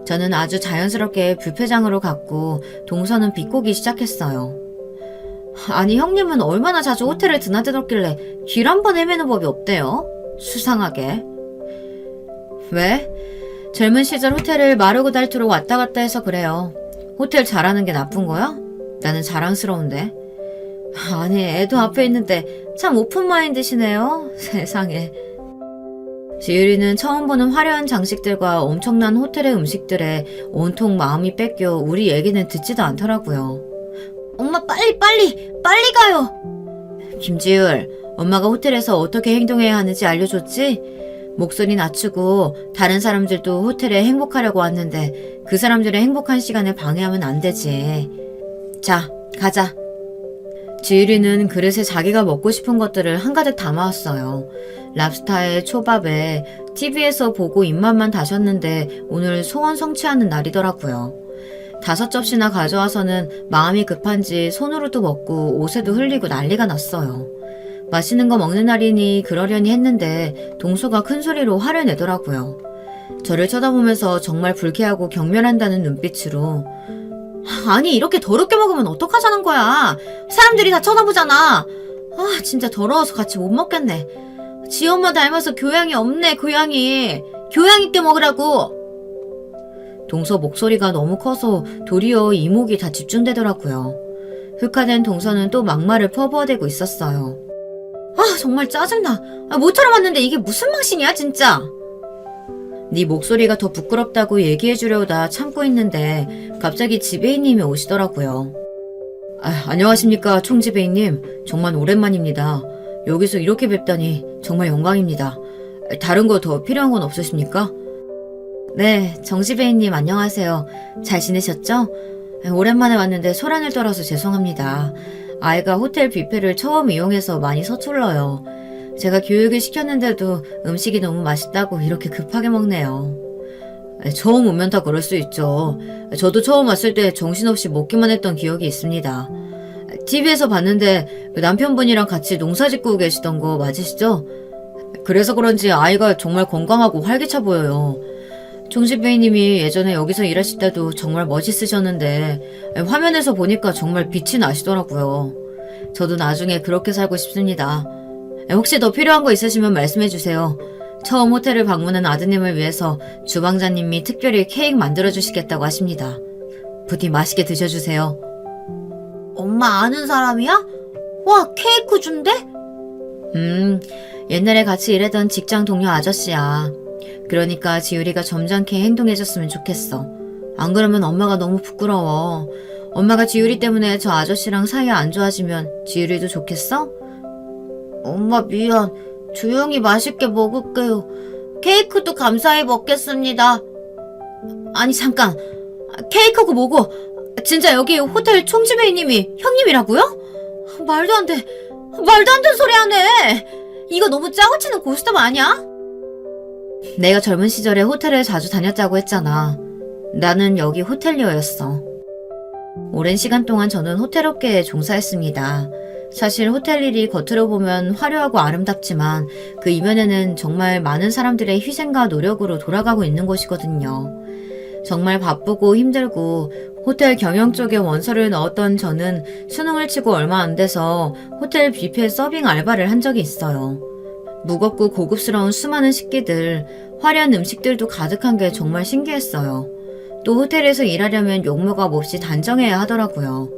저는 아주 자연스럽게 뷔페장으로 갔고 동서는 비꼬기 시작했어요. 아니 형님은 얼마나 자주 호텔을 드나들었길래 길 한 번 헤매는 법이 없대요? 수상하게. 왜? 젊은 시절 호텔을 마르고 닳도록 왔다 갔다 해서 그래요. 호텔 잘하는 게 나쁜 거야? 나는 자랑스러운데. 아니 애도 앞에 있는데 참 오픈마인드시네요. 세상에. 지율이는 처음 보는 화려한 장식들과 엄청난 호텔의 음식들에 온통 마음이 뺏겨 우리 얘기는 듣지도 않더라고요. 엄마 빨리 가요. 김지율, 엄마가 호텔에서 어떻게 행동해야 하는지 알려줬지? 목소리 낮추고 다른 사람들도 호텔에 행복하려고 왔는데 그 사람들의 행복한 시간을 방해하면 안 되지. 자, 가자. 지율이는 그릇에 자기가 먹고 싶은 것들을 한가득 담아왔어요. 랍스타에 초밥에 TV에서 보고 입맛만 다셨는데 오늘 소원 성취하는 날이더라고요. 5접시나 가져와서는 마음이 급한지 손으로도 먹고 옷에도 흘리고 난리가 났어요. 맛있는 거 먹는 날이니 그러려니 했는데 동서가 큰 소리로 화를 내더라고요. 저를 쳐다보면서 정말 불쾌하고 경멸한다는 눈빛으로 아니 이렇게 더럽게 먹으면 어떡하자는 거야. 사람들이 다 쳐다보잖아. 아 진짜 더러워서 같이 못 먹겠네. 지 엄마 닮아서 교양이 없네. 교양 있게 먹으라고. 동서 목소리가 너무 커서 도리어 이목이 다 집중되더라고요. 흑화된 동서는 또 막말을 퍼부어대고 있었어요. 아 정말 짜증나. 모처럼 왔는데 이게 무슨 망신이야 진짜. 네 목소리가 더 부끄럽다고 얘기해주려다 참고 있는데 갑자기 지배인님이 오시더라고요. 안녕하십니까 총지배인님. 정말 오랜만입니다. 여기서 이렇게 뵙다니 정말 영광입니다. 다른 거 더 필요한 건 없으십니까? 네, 정지배인님 안녕하세요. 잘 지내셨죠? 오랜만에 왔는데 소란을 떨어서 죄송합니다. 아이가 호텔 뷔페를 처음 이용해서 많이 서툴러요. 제가 교육을 시켰는데도 음식이 너무 맛있다고 이렇게 급하게 먹네요. 처음 오면 다 그럴 수 있죠. 저도 처음 왔을 때 정신없이 먹기만 했던 기억이 있습니다. TV에서 봤는데 남편분이랑 같이 농사 짓고 계시던 거 맞으시죠? 그래서 그런지 아이가 정말 건강하고 활기차 보여요. 총신배이님이 예전에 여기서 일하실 때도 정말 멋있으셨는데 화면에서 보니까 정말 빛이 나시더라고요. 저도 나중에 그렇게 살고 싶습니다. 혹시 더 필요한 거 있으시면 말씀해주세요. 처음 호텔을 방문한 아드님을 위해서 주방장님이 특별히 케이크 만들어주시겠다고 하십니다. 부디 맛있게 드셔주세요. 엄마 아는 사람이야? 와, 케이크 준대? 옛날에 같이 일하던 직장 동료 아저씨야. 그러니까 지율이가 점잖게 행동해줬으면 좋겠어. 안 그러면 엄마가 너무 부끄러워. 엄마가 지율이 때문에 저 아저씨랑 사이 안 좋아지면 지율이도 좋겠어? 엄마 미안. 조용히 맛있게 먹을게요. 케이크도 감사히 먹겠습니다. 아니 잠깐. 케이크고 뭐고? 진짜 여기 호텔 총지배이님이 형님이라고요? 말도 안 돼. 말도 안 되는 소리 하네. 이거 너무 짜고 치는 고스톱 아니야? 내가 젊은 시절에 호텔을 자주 다녔다고 했잖아. 나는 여기 호텔리어였어. 오랜 시간 동안 저는 호텔업계에 종사했습니다. 사실 호텔 일이 겉으로 보면 화려하고 아름답지만 그 이면에는 정말 많은 사람들의 희생과 노력으로 돌아가고 있는 곳이거든요. 정말 바쁘고 힘들고 호텔 경영 쪽에 원서를 넣었던 저는 수능을 치고 얼마 안 돼서 호텔 뷔페 서빙 알바를 한 적이 있어요. 무겁고 고급스러운 수많은 식기들, 화려한 음식들도 가득한 게 정말 신기했어요. 또 호텔에서 일하려면 용모가 몹시 단정해야 하더라고요.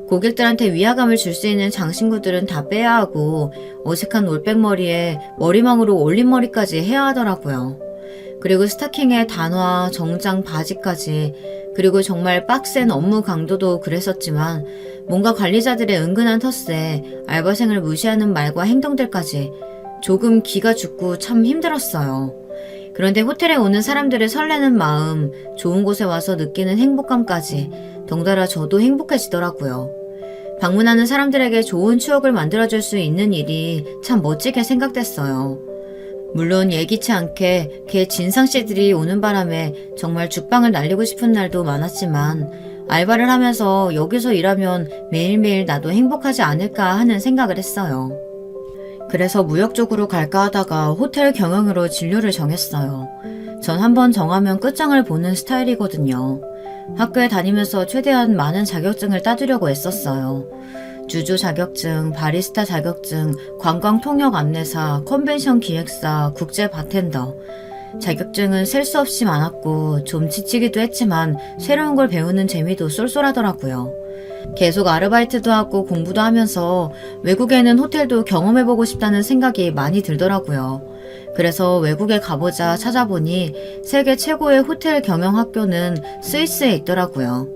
고객들한테 위화감을 줄 수 있는 장신구들은 다 빼야 하고 어색한 올백머리에 머리망으로 올림머리까지 해야 하더라고요. 그리고 스타킹에 단화, 정장, 바지까지, 그리고 정말 빡센 업무 강도도 그랬었지만 뭔가 관리자들의 은근한 텃세, 알바생을 무시하는 말과 행동들까지 조금 기가 죽고 참 힘들었어요. 그런데 호텔에 오는 사람들의 설레는 마음, 좋은 곳에 와서 느끼는 행복감까지 덩달아 저도 행복해지더라고요. 방문하는 사람들에게 좋은 추억을 만들어줄 수 있는 일이 참 멋지게 생각됐어요. 물론 예기치 않게 개 진상씨들이 오는 바람에 정말 죽방을 날리고 싶은 날도 많았지만 알바를 하면서 여기서 일하면 매일매일 나도 행복하지 않을까 하는 생각을 했어요. 그래서 무역 쪽으로 갈까 하다가 호텔 경영으로 진로를 정했어요. 전 한번 정하면 끝장을 보는 스타일이거든요. 학교에 다니면서 최대한 많은 자격증을 따두려고 애썼어요. 주조 자격증, 바리스타 자격증, 관광 통역 안내사, 컨벤션 기획사, 국제 바텐더. 자격증은 셀 수 없이 많았고 좀 지치기도 했지만 새로운 걸 배우는 재미도 쏠쏠하더라고요. 계속 아르바이트도 하고 공부도 하면서 외국에는 호텔도 경험해보고 싶다는 생각이 많이 들더라고요. 그래서 외국에 가보자 찾아보니 세계 최고의 호텔 경영 학교는 스위스에 있더라고요.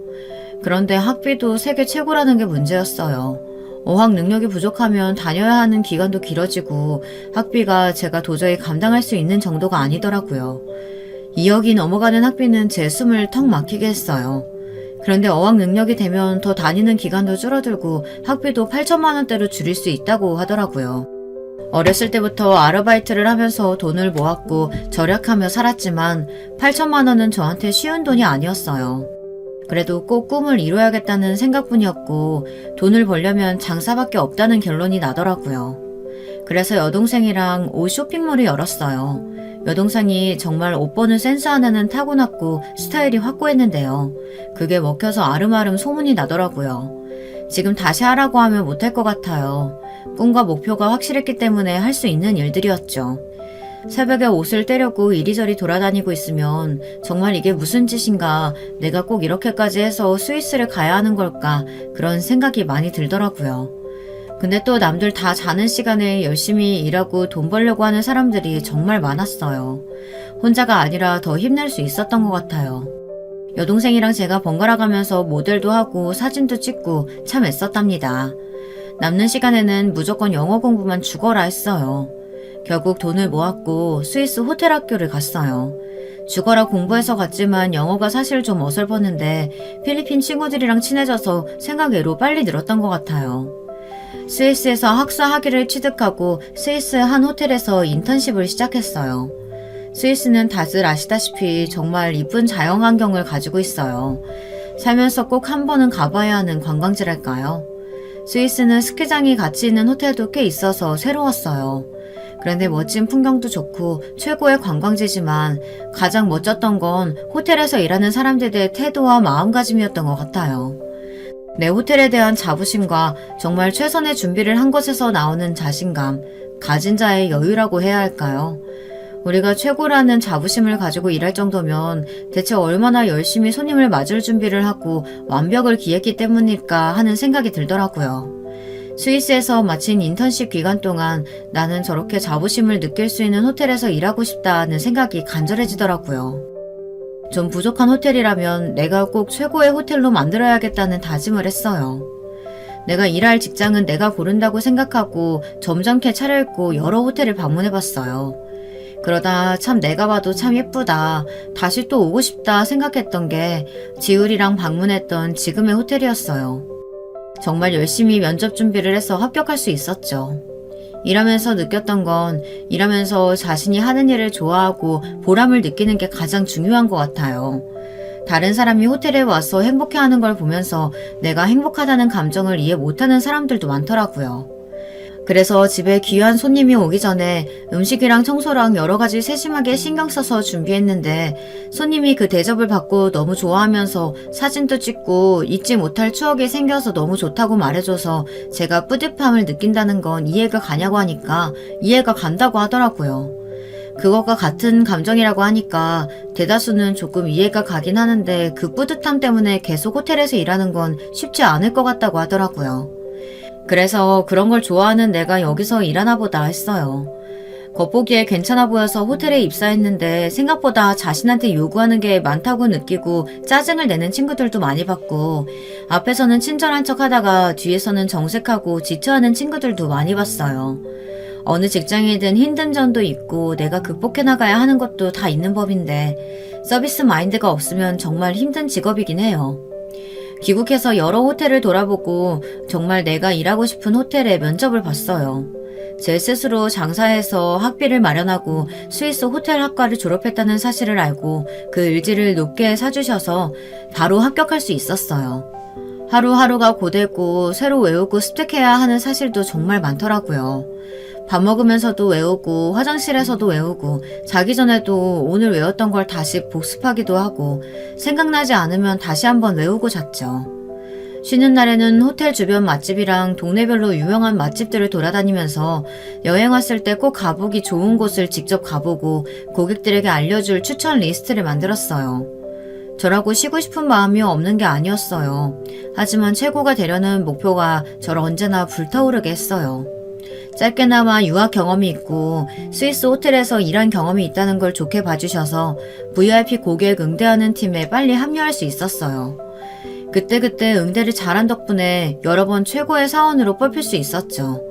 그런데 학비도 세계 최고라는 게 문제였어요. 어학 능력이 부족하면 다녀야 하는 기간도 길어지고 학비가 제가 도저히 감당할 수 있는 정도가 아니더라고요. 2억이 넘어가는 학비는 제 숨을 턱 막히게 했어요. 그런데 어학 능력이 되면 더 다니는 기간도 줄어들고 학비도 8천만 원대로 줄일 수 있다고 하더라고요. 어렸을 때부터 아르바이트를 하면서 돈을 모았고 절약하며 살았지만 8천만 원은 저한테 쉬운 돈이 아니었어요. 그래도 꼭 꿈을 이뤄야겠다는 생각뿐이었고 돈을 벌려면 장사밖에 없다는 결론이 나더라고요. 그래서 여동생이랑 옷 쇼핑몰을 열었어요. 여동생이 정말 옷 보는 센스 하나는 타고났고 스타일이 확고했는데요. 그게 먹혀서 아름아름 소문이 나더라고요. 지금 다시 하라고 하면 못할 것 같아요. 꿈과 목표가 확실했기 때문에 할 수 있는 일들이었죠. 새벽에 옷을 떼려고 이리저리 돌아다니고 있으면 정말 이게 무슨 짓인가, 내가 꼭 이렇게까지 해서 스위스를 가야 하는 걸까, 그런 생각이 많이 들더라고요. 근데 또 남들 다 자는 시간에 열심히 일하고 돈 벌려고 하는 사람들이 정말 많았어요. 혼자가 아니라 더 힘낼 수 있었던 것 같아요. 여동생이랑 제가 번갈아 가면서 모델도 하고 사진도 찍고 참 애썼답니다. 남는 시간에는 무조건 영어 공부만 죽어라 했어요. 결국 돈을 모았고 스위스 호텔 학교를 갔어요. 죽어라 공부해서 갔지만 영어가 사실 좀 어설펐는데 필리핀 친구들이랑 친해져서 생각 외로 빨리 늘었던 것 같아요. 스위스에서 학사 학위를 취득하고 스위스 한 호텔에서 인턴십을 시작했어요. 스위스는 다들 아시다시피 정말 이쁜 자연환경을 가지고 있어요. 살면서 꼭 한 번은 가봐야 하는 관광지랄까요? 스위스는 스키장이 같이 있는 호텔도 꽤 있어서 새로웠어요. 그런데 멋진 풍경도 좋고 최고의 관광지지만 가장 멋졌던 건 호텔에서 일하는 사람들의 태도와 마음가짐이었던 것 같아요. 내 호텔에 대한 자부심과 정말 최선의 준비를 한 것에서 나오는 자신감, 가진 자의 여유라고 해야 할까요? 우리가 최고라는 자부심을 가지고 일할 정도면 대체 얼마나 열심히 손님을 맞을 준비를 하고 완벽을 기했기 때문일까 하는 생각이 들더라고요. 스위스에서 마친 인턴십 기간 동안 나는 저렇게 자부심을 느낄 수 있는 호텔에서 일하고 싶다는 생각이 간절해지더라고요. 좀 부족한 호텔이라면 내가 꼭 최고의 호텔로 만들어야겠다는 다짐을 했어요. 내가 일할 직장은 내가 고른다고 생각하고 점잖게 차려입고 여러 호텔을 방문해봤어요. 그러다 참 내가 봐도 참 예쁘다, 다시 또 오고 싶다 생각했던 게 지율이랑 방문했던 지금의 호텔이었어요. 정말 열심히 면접 준비를 해서 합격할 수 있었죠. 일하면서 느꼈던 건 일하면서 자신이 하는 일을 좋아하고 보람을 느끼는 게 가장 중요한 것 같아요. 다른 사람이 호텔에 와서 행복해하는 걸 보면서 내가 행복하다는 감정을 이해 못하는 사람들도 많더라고요. 그래서 집에 귀한 손님이 오기 전에 음식이랑 청소랑 여러 가지 세심하게 신경 써서 준비했는데 손님이 그 대접을 받고 너무 좋아하면서 사진도 찍고 잊지 못할 추억이 생겨서 너무 좋다고 말해줘서 제가 뿌듯함을 느낀다는 건 이해가 가냐고 하니까 이해가 간다고 하더라고요. 그것과 같은 감정이라고 하니까 대다수는 조금 이해가 가긴 하는데 그 뿌듯함 때문에 계속 호텔에서 일하는 건 쉽지 않을 것 같다고 하더라고요. 그래서 그런 걸 좋아하는 내가 여기서 일하나 보다 했어요. 겉보기에 괜찮아 보여서 호텔에 입사했는데 생각보다 자신한테 요구하는 게 많다고 느끼고 짜증을 내는 친구들도 많이 봤고 앞에서는 친절한 척 하다가 뒤에서는 정색하고 지쳐하는 친구들도 많이 봤어요. 어느 직장이든 힘든 점도 있고 내가 극복해 나가야 하는 것도 다 있는 법인데 서비스 마인드가 없으면 정말 힘든 직업이긴 해요. 귀국해서 여러 호텔을 돌아보고 정말 내가 일하고 싶은 호텔에 면접을 봤어요. 제 스스로 장사해서 학비를 마련하고 스위스 호텔 학과를 졸업했다는 사실을 알고 그 의지를 높게 사주셔서 바로 합격할 수 있었어요. 하루하루가 고되고 새로 외우고 습득해야 하는 사실도 정말 많더라고요. 밥 먹으면서도 외우고 화장실에서도 외우고 자기 전에도 오늘 외웠던 걸 다시 복습하기도 하고 생각나지 않으면 다시 한번 외우고 잤죠. 쉬는 날에는 호텔 주변 맛집이랑 동네별로 유명한 맛집들을 돌아다니면서 여행 왔을 때 꼭 가보기 좋은 곳을 직접 가보고 고객들에게 알려줄 추천 리스트를 만들었어요. 저라고 쉬고 싶은 마음이 없는 게 아니었어요. 하지만 최고가 되려는 목표가 저를 언제나 불타오르게 했어요. 짧게나마 유학 경험이 있고 스위스 호텔에서 일한 경험이 있다는 걸 좋게 봐주셔서 VIP 고객 응대하는 팀에 빨리 합류할 수 있었어요. 그때그때 응대를 잘한 덕분에 여러 번 최고의 사원으로 뽑힐 수 있었죠.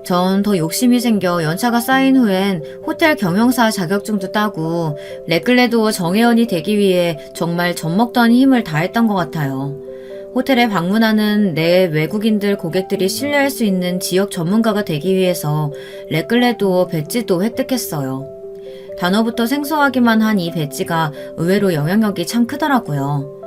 전 더 욕심이 생겨 연차가 쌓인 후엔 호텔 경영사 자격증도 따고 레클레도어 정회원이 되기 위해 정말 젖먹던 힘을 다했던 것 같아요. 호텔에 방문하는 내 외국인들 고객들이 신뢰할 수 있는 지역 전문가가 되기 위해서 레클레도어 배지도 획득했어요. 단어부터 생소하기만 한 이 배지가 의외로 영향력이 참 크더라고요.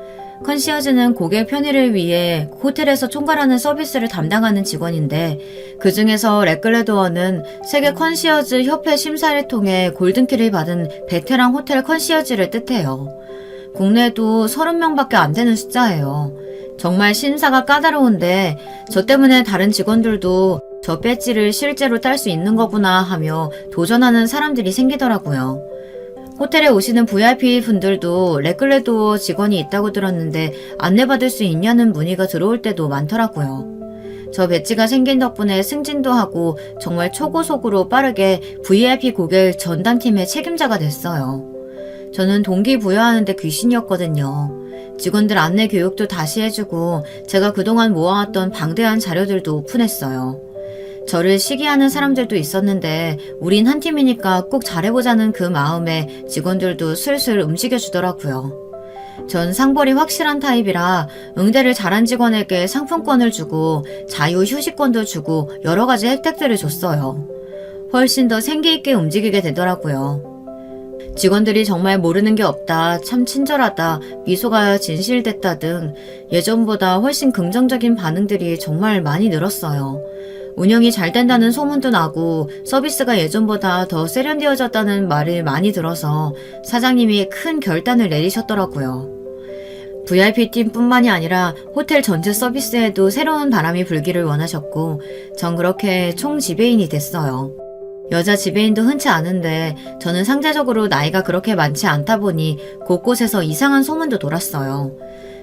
컨시어즈는 고객 편의를 위해 호텔에서 총괄하는 서비스를 담당하는 직원인데 그 중에서 레클레도어는 세계 컨시어즈 협회 심사를 통해 골든키를 받은 베테랑 호텔 컨시어즈를 뜻해요. 국내에도 30명밖에 안 되는 숫자예요. 정말 심사가 까다로운데 저 때문에 다른 직원들도 저 배지를 실제로 딸 수 있는 거구나 하며 도전하는 사람들이 생기더라고요. 호텔에 오시는 VIP 분들도 레클레도어 직원이 있다고 들었는데 안내받을 수 있냐는 문의가 들어올 때도 많더라고요. 저 배지가 생긴 덕분에 승진도 하고 정말 초고속으로 빠르게 VIP 고객 전담팀의 책임자가 됐어요. 저는 동기부여하는데 귀신이었거든요. 직원들 안내 교육도 다시 해주고 제가 그동안 모아왔던 방대한 자료들도 오픈했어요. 저를 시기하는 사람들도 있었는데 우린 한 팀이니까 꼭 잘해보자는 그 마음에 직원들도 슬슬 움직여주더라고요. 전 상벌이 확실한 타입이라 응대를 잘한 직원에게 상품권을 주고 자유 휴식권도 주고 여러 가지 혜택들을 줬어요. 훨씬 더 생기 있게 움직이게 되더라고요. 직원들이 정말 모르는 게 없다, 참 친절하다, 미소가 진실됐다 등 예전보다 훨씬 긍정적인 반응들이 정말 많이 늘었어요. 운영이 잘 된다는 소문도 나고 서비스가 예전보다 더 세련되어졌다는 말을 많이 들어서 사장님이 큰 결단을 내리셨더라고요. VIP팀뿐만이 아니라 호텔 전체 서비스에도 새로운 바람이 불기를 원하셨고 전 그렇게 총 지배인이 됐어요. 여자 지배인도 흔치 않은데 저는 상대적으로 나이가 그렇게 많지 않다 보니 곳곳에서 이상한 소문도 돌았어요.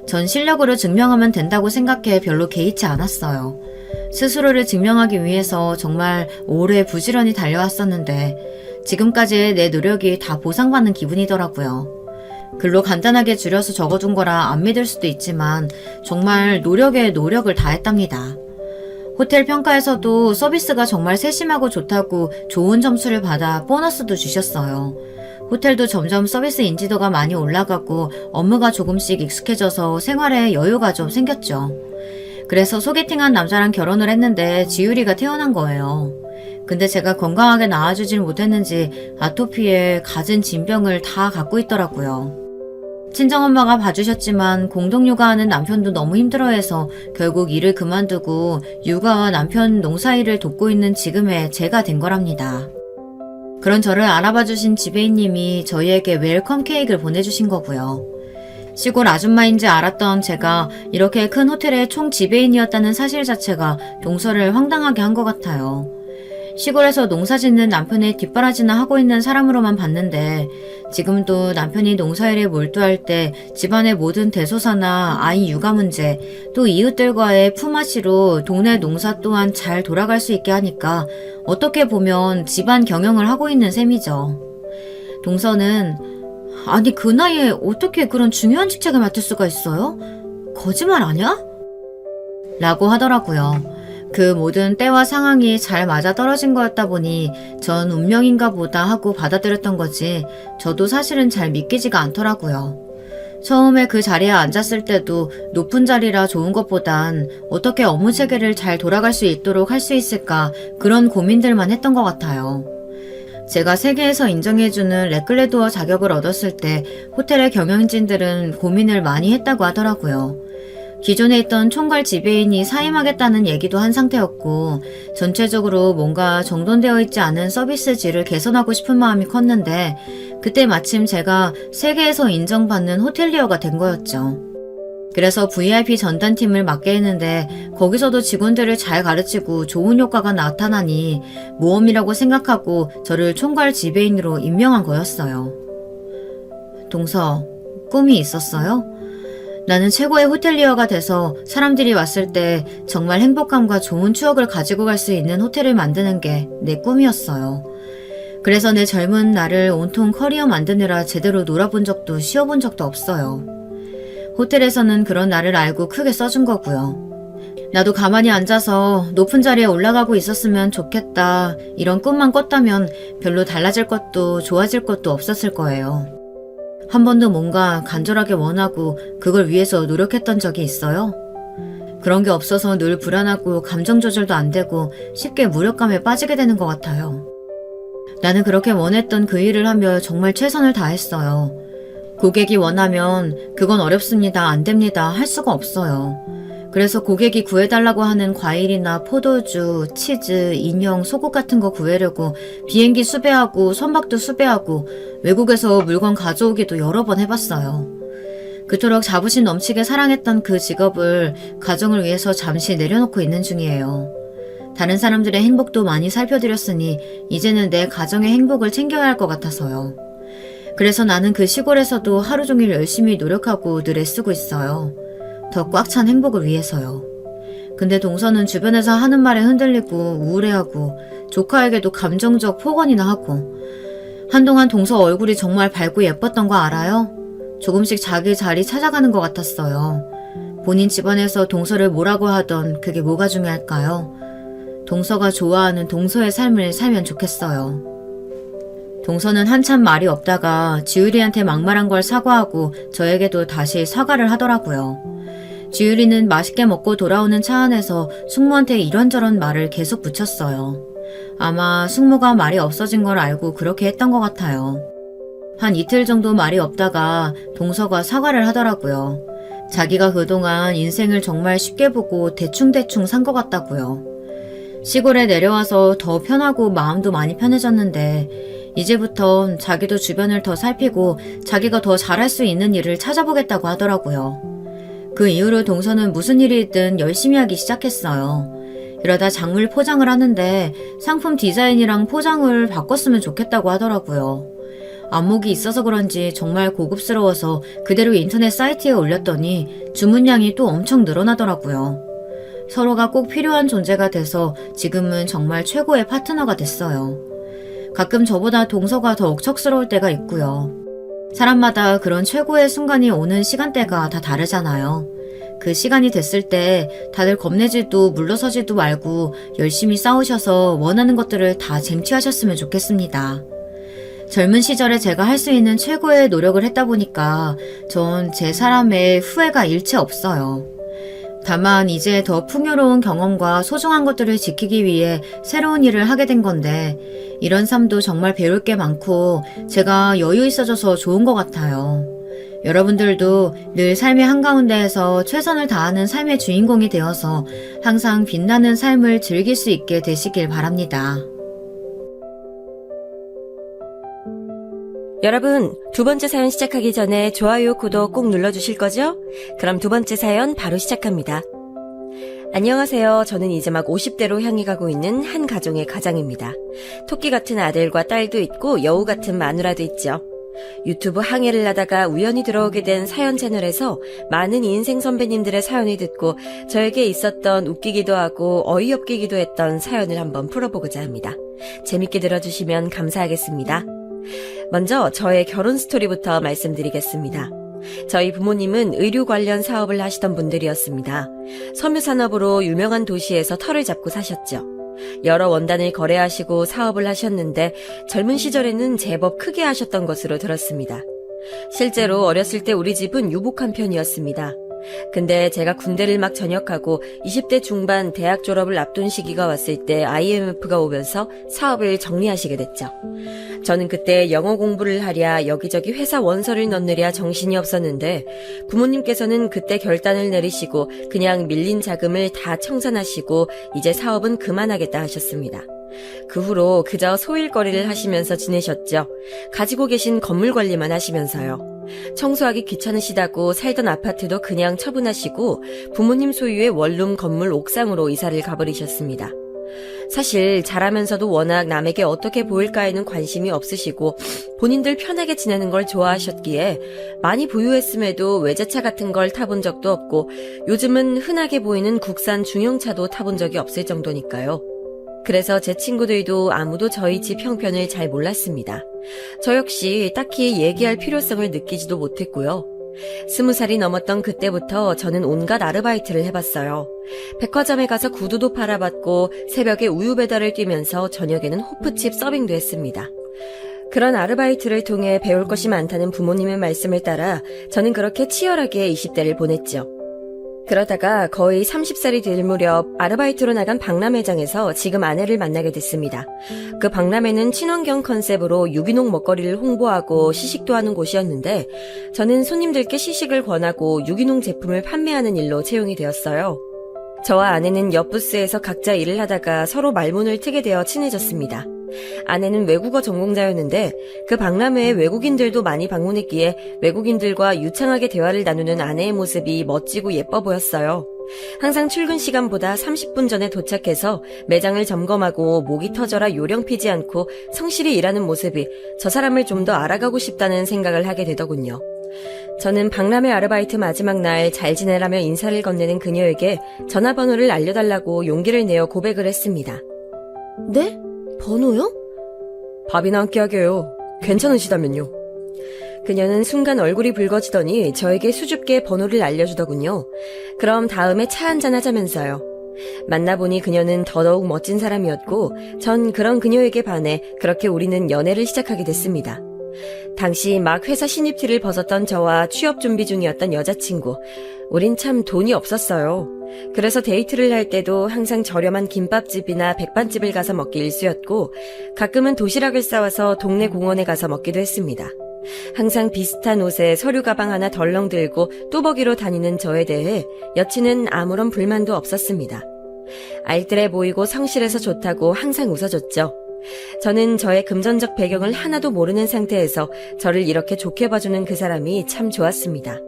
전 실력으로 증명하면 된다고 생각해 별로 개의치 않았어요. 스스로를 증명하기 위해서 정말 오래 부지런히 달려왔었는데 지금까지의 내 노력이 다 보상받는 기분이더라고요. 글로 간단하게 줄여서 적어둔 거라 안 믿을 수도 있지만 정말 노력에 노력을 다했답니다. 호텔 평가에서도 서비스가 정말 세심하고 좋다고 좋은 점수를 받아 보너스도 주셨어요. 호텔도 점점 서비스 인지도가 많이 올라가고 업무가 조금씩 익숙해져서 생활에 여유가 좀 생겼죠. 그래서 소개팅한 남자랑 결혼을 했는데 지유리가 태어난 거예요. 근데 제가 건강하게 낳아주질 못했는지 아토피에 갖은 진병을 다 갖고 있더라고요. 친정엄마가 봐주셨지만 공동육아하는 남편도 너무 힘들어해서 결국 일을 그만두고 육아와 남편 농사일을 돕고 있는 지금의 제가 된 거랍니다. 그런 저를 알아봐주신 지배인님이 저희에게 웰컴 케이크를 보내주신 거고요. 시골 아줌마인지 알았던 제가 이렇게 큰 호텔의 총 지배인이었다는 사실 자체가 동서를 황당하게 한 것 같아요. 시골에서 농사 짓는 남편의 뒷바라지나 하고 있는 사람으로만 봤는데 지금도 남편이 농사일에 몰두할 때 집안의 모든 대소사나 아이 육아 문제 또 이웃들과의 품앗이로 동네 농사 또한 잘 돌아갈 수 있게 하니까 어떻게 보면 집안 경영을 하고 있는 셈이죠. 동서는 아니 그 나이에 어떻게 그런 중요한 직책을 맡을 수가 있어요? 거짓말 아니야? 라고 하더라고요. 그 모든 때와 상황이 잘 맞아떨어진 거였다 보니 전 운명인가 보다 하고 받아들였던 거지 저도 사실은 잘 믿기지가 않더라고요. 처음에 그 자리에 앉았을 때도 높은 자리라 좋은 것보단 어떻게 업무 체계를 잘 돌아갈 수 있도록 할 수 있을까 그런 고민들만 했던 것 같아요. 제가 세계에서 인정해주는 레클레도어 자격을 얻었을 때 호텔의 경영진들은 고민을 많이 했다고 하더라고요. 기존에 있던 총괄 지배인이 사임하겠다는 얘기도 한 상태였고 전체적으로 뭔가 정돈되어 있지 않은 서비스 질을 개선하고 싶은 마음이 컸는데 그때 마침 제가 세계에서 인정받는 호텔리어가 된 거였죠. 그래서 VIP 전담팀을 맡게 했는데 거기서도 직원들을 잘 가르치고 좋은 효과가 나타나니 모험이라고 생각하고 저를 총괄 지배인으로 임명한 거였어요. 동서, 꿈이 있었어요? 나는 최고의 호텔리어가 돼서 사람들이 왔을 때 정말 행복감과 좋은 추억을 가지고 갈 수 있는 호텔을 만드는 게 내 꿈이었어요. 그래서 내 젊은 나를 온통 커리어 만드느라 제대로 놀아본 적도 쉬어본 적도 없어요. 호텔에서는 그런 나를 알고 크게 써준 거고요. 나도 가만히 앉아서 높은 자리에 올라가고 있었으면 좋겠다 이런 꿈만 꿨다면 별로 달라질 것도 좋아질 것도 없었을 거예요. 한 번도 뭔가 간절하게 원하고 그걸 위해서 노력했던 적이 있어요? 그런 게 없어서 늘 불안하고 감정 조절도 안 되고 쉽게 무력감에 빠지게 되는 것 같아요. 나는 그렇게 원했던 그 일을 하며 정말 최선을 다했어요. 고객이 원하면 그건 어렵습니다, 안 됩니다 할 수가 없어요. 그래서 고객이 구해달라고 하는 과일이나 포도주, 치즈, 인형, 속옷 같은 거 구해려고 비행기 수배하고 선박도 수배하고 외국에서 물건 가져오기도 여러 번 해봤어요. 그토록 자부심 넘치게 사랑했던 그 직업을 가정을 위해서 잠시 내려놓고 있는 중이에요. 다른 사람들의 행복도 많이 살펴드렸으니 이제는 내 가정의 행복을 챙겨야 할 것 같아서요. 그래서 나는 그 시골에서도 하루 종일 열심히 노력하고 늘 애쓰고 있어요. 더 꽉 찬 행복을 위해서요. 근데 동서는 주변에서 하는 말에 흔들리고 우울해하고 조카에게도 감정적 폭언이나 하고 한동안 동서 얼굴이 정말 밝고 예뻤던 거 알아요? 조금씩 자기 자리 찾아가는 것 같았어요. 본인 집안에서 동서를 뭐라고 하던 그게 뭐가 중요할까요? 동서가 좋아하는 동서의 삶을 살면 좋겠어요. 동서는 한참 말이 없다가 지율이한테 막말한 걸 사과하고 저에게도 다시 사과를 하더라고요. 지율이는 맛있게 먹고 돌아오는 차 안에서 숙모한테 이런저런 말을 계속 붙였어요. 아마 숙모가 말이 없어진 걸 알고 그렇게 했던 것 같아요. 한 이틀 정도 말이 없다가 동서가 사과를 하더라고요. 자기가 그동안 인생을 정말 쉽게 보고 대충대충 산 것 같다고요. 시골에 내려와서 더 편하고 마음도 많이 편해졌는데 이제부턴 자기도 주변을 더 살피고 자기가 더 잘할 수 있는 일을 찾아보겠다고 하더라고요. 그 이후로 동서는 무슨 일이 있든 열심히 하기 시작했어요. 이러다 작물 포장을 하는데 상품 디자인이랑 포장을 바꿨으면 좋겠다고 하더라고요. 안목이 있어서 그런지 정말 고급스러워서 그대로 인터넷 사이트에 올렸더니 주문량이 또 엄청 늘어나더라고요. 서로가 꼭 필요한 존재가 돼서 지금은 정말 최고의 파트너가 됐어요. 가끔 저보다 동서가 더 억척스러울 때가 있고요. 사람마다 그런 최고의 순간이 오는 시간대가 다 다르잖아요. 그 시간이 됐을 때 다들 겁내지도 물러서지도 말고 열심히 싸우셔서 원하는 것들을 다 쟁취하셨으면 좋겠습니다. 젊은 시절에 제가 할 수 있는 최고의 노력을 했다 보니까 전 제 사람의 후회가 일체 없어요. 다만 이제 더 풍요로운 경험과 소중한 것들을 지키기 위해 새로운 일을 하게 된 건데 이런 삶도 정말 배울 게 많고 제가 여유 있어져서 좋은 것 같아요. 여러분들도 늘 삶의 한가운데에서 최선을 다하는 삶의 주인공이 되어서 항상 빛나는 삶을 즐길 수 있게 되시길 바랍니다.
여러분, 두 번째 사연 시작하기 전에 좋아요, 구독 꼭 눌러주실 거죠? 그럼 두 번째 사연 바로 시작합니다. 안녕하세요. 저는 이제 막 50대로 향해 가고 있는 한 가정의 가장입니다. 토끼 같은 아들과 딸도 있고 여우 같은 마누라도 있죠. 유튜브 항해를 하다가 우연히 들어오게 된 사연 채널에서 많은 인생 선배님들의 사연을 듣고 저에게 있었던 웃기기도 하고 어이없기도 했던 사연을 한번 풀어보고자 합니다. 재밌게 들어주시면 감사하겠습니다. 먼저 저의 결혼 스토리부터 말씀드리겠습니다. 저희 부모님은 의류 관련 사업을 하시던 분들이었습니다. 섬유산업으로 유명한 도시에서 터를 잡고 사셨죠. 여러 원단을 거래하시고 사업을 하셨는데 젊은 시절에는 제법 크게 하셨던 것으로 들었습니다. 실제로 어렸을 때 우리 집은 유복한 편이었습니다. 근데 제가 군대를 막 전역하고 20대 중반 대학 졸업을 앞둔 시기가 왔을 때 IMF가 오면서 사업을 정리하시게 됐죠. 저는 그때 영어 공부를 하랴 여기저기 회사 원서를 넣느랴 정신이 없었는데 부모님께서는 그때 결단을 내리시고 그냥 밀린 자금을 다 청산하시고 이제 사업은 그만하겠다 하셨습니다. 그 후로 그저 소일거리를 하시면서 지내셨죠. 가지고 계신 건물 관리만 하시면서요. 청소하기 귀찮으시다고 살던 아파트도 그냥 처분하시고 부모님 소유의 원룸 건물 옥상으로 이사를 가버리셨습니다. 사실 잘하면서도 워낙 남에게 어떻게 보일까에는 관심이 없으시고 본인들 편하게 지내는 걸 좋아하셨기에 많이 부유했음에도 외제차 같은 걸 타본 적도 없고 요즘은 흔하게 보이는 국산 중형차도 타본 적이 없을 정도니까요. 그래서 제 친구들도 아무도 저희 집 형편을 잘 몰랐습니다. 저 역시 딱히 얘기할 필요성을 느끼지도 못했고요. 20살이 넘었던 그때부터 저는 온갖 아르바이트를 해봤어요. 백화점에 가서 구두도 팔아봤고 새벽에 우유 배달을 뛰면서 저녁에는 호프집 서빙도 했습니다. 그런 아르바이트를 통해 배울 것이 많다는 부모님의 말씀을 따라 저는 그렇게 치열하게 20대를 보냈죠. 그러다가 거의 30살이 될 무렵 아르바이트로 나간 박람회장에서 지금 아내를 만나게 됐습니다. 그 박람회는 친환경 컨셉으로 유기농 먹거리를 홍보하고 시식도 하는 곳이었는데 저는 손님들께 시식을 권하고 유기농 제품을 판매하는 일로 채용이 되었어요. 저와 아내는 옆 부스에서 각자 일을 하다가 서로 말문을 트게 되어 친해졌습니다. 아내는 외국어 전공자였는데 그 박람회에 외국인들도 많이 방문했기에 외국인들과 유창하게 대화를 나누는 아내의 모습이 멋지고 예뻐 보였어요. 항상 출근 시간보다 30분 전에 도착해서 매장을 점검하고 목이 터져라 요령 피지 않고 성실히 일하는 모습이 저 사람을 좀 더 알아가고 싶다는 생각을 하게 되더군요. 저는 박람회 아르바이트 마지막 날 잘 지내라며 인사를 건네는 그녀에게 전화번호를 알려달라고 용기를 내어 고백을 했습니다. 네? 번호요? 밥이나 함께 하게요. 괜찮으시다면요. 그녀는 순간 얼굴이 붉어지더니 저에게 수줍게 번호를 알려주더군요. 그럼 다음에 차 한잔 하자면서요. 만나보니 그녀는 더더욱 멋진 사람이었고 전 그런 그녀에게 반해 그렇게 우리는 연애를 시작하게 됐습니다. 당시 막 회사 신입티를 벗었던 저와 취업 준비 중이었던 여자친구. 우린 참 돈이 없었어요. 그래서 데이트를 할 때도 항상 저렴한 김밥집이나 백반집을 가서 먹기 일쑤였고 가끔은 도시락을 싸와서 동네 공원에 가서 먹기도 했습니다. 항상 비슷한 옷에 서류 가방 하나 덜렁 들고 뚜벅이로 다니는 저에 대해 여친은 아무런 불만도 없었습니다. 알뜰해 보이고 성실해서 좋다고 항상 웃어줬죠. 저는 저의 금전적 배경을 하나도 모르는 상태에서 저를 이렇게 좋게 봐주는 그 사람이 참 좋았습니다.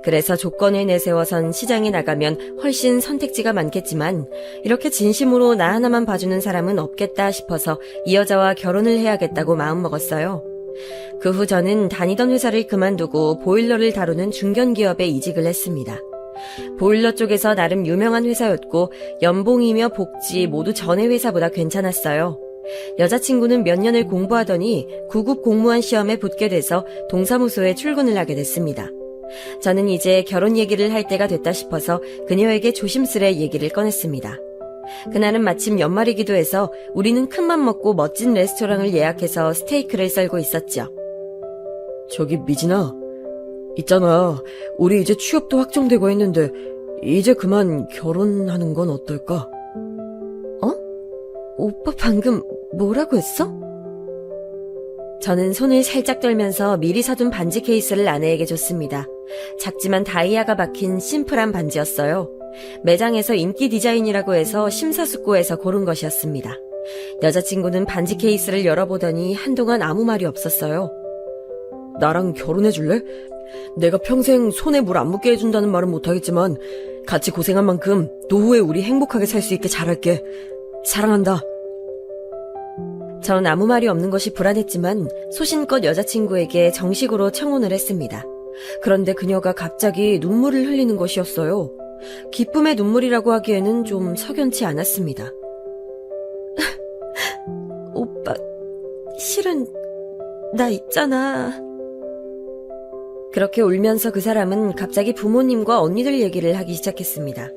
그래서 조건을 내세워선 시장에 나가면 훨씬 선택지가 많겠지만 이렇게 진심으로 나 하나만 봐주는 사람은 없겠다 싶어서 이 여자와 결혼을 해야겠다고 마음먹었어요. 그 후 저는 다니던 회사를 그만두고 보일러를 다루는 중견기업에 이직을 했습니다. 보일러 쪽에서 나름 유명한 회사였고 연봉이며 복지 모두 전에 회사보다 괜찮았어요. 여자친구는 몇 년을 공부하더니 구급 공무원 시험에 붙게 돼서 동사무소에 출근을 하게 됐습니다. 저는 이제 결혼 얘기를 할 때가 됐다 싶어서 그녀에게 조심스레 얘기를 꺼냈습니다. 그날은 마침 연말이기도 해서 우리는 큰맘 먹고 멋진 레스토랑을 예약해서 스테이크를 썰고 있었죠.
저기 미진아, 있잖아. 우리 이제 취업도 확정되고 했는데 이제 그만 결혼하는 건 어떨까?
오빠 방금 뭐라고 했어? 저는 손을 살짝 떨면서 미리 사둔 반지 케이스를 아내에게 줬습니다. 작지만 다이아가 박힌 심플한 반지였어요. 매장에서 인기 디자인이라고 해서 심사숙고해서 고른 것이었습니다. 여자친구는 반지 케이스를 열어보더니 한동안 아무 말이 없었어요.
나랑 결혼해줄래? 내가 평생 손에 물 안 묻게 해준다는 말은 못하겠지만 같이 고생한 만큼 노후에 우리 행복하게 살 수 있게 잘할게. 사랑한다.
전 아무 말이 없는 것이 불안했지만 소신껏 여자친구에게 정식으로 청혼을 했습니다. 그런데 그녀가 갑자기 눈물을 흘리는 것이었어요. 기쁨의 눈물이라고 하기에는 좀 석연치 않았습니다. 오빠, 실은 나 있잖아. 그렇게 울면서 그 사람은 갑자기 부모님과 언니들 얘기를 하기 시작했습니다.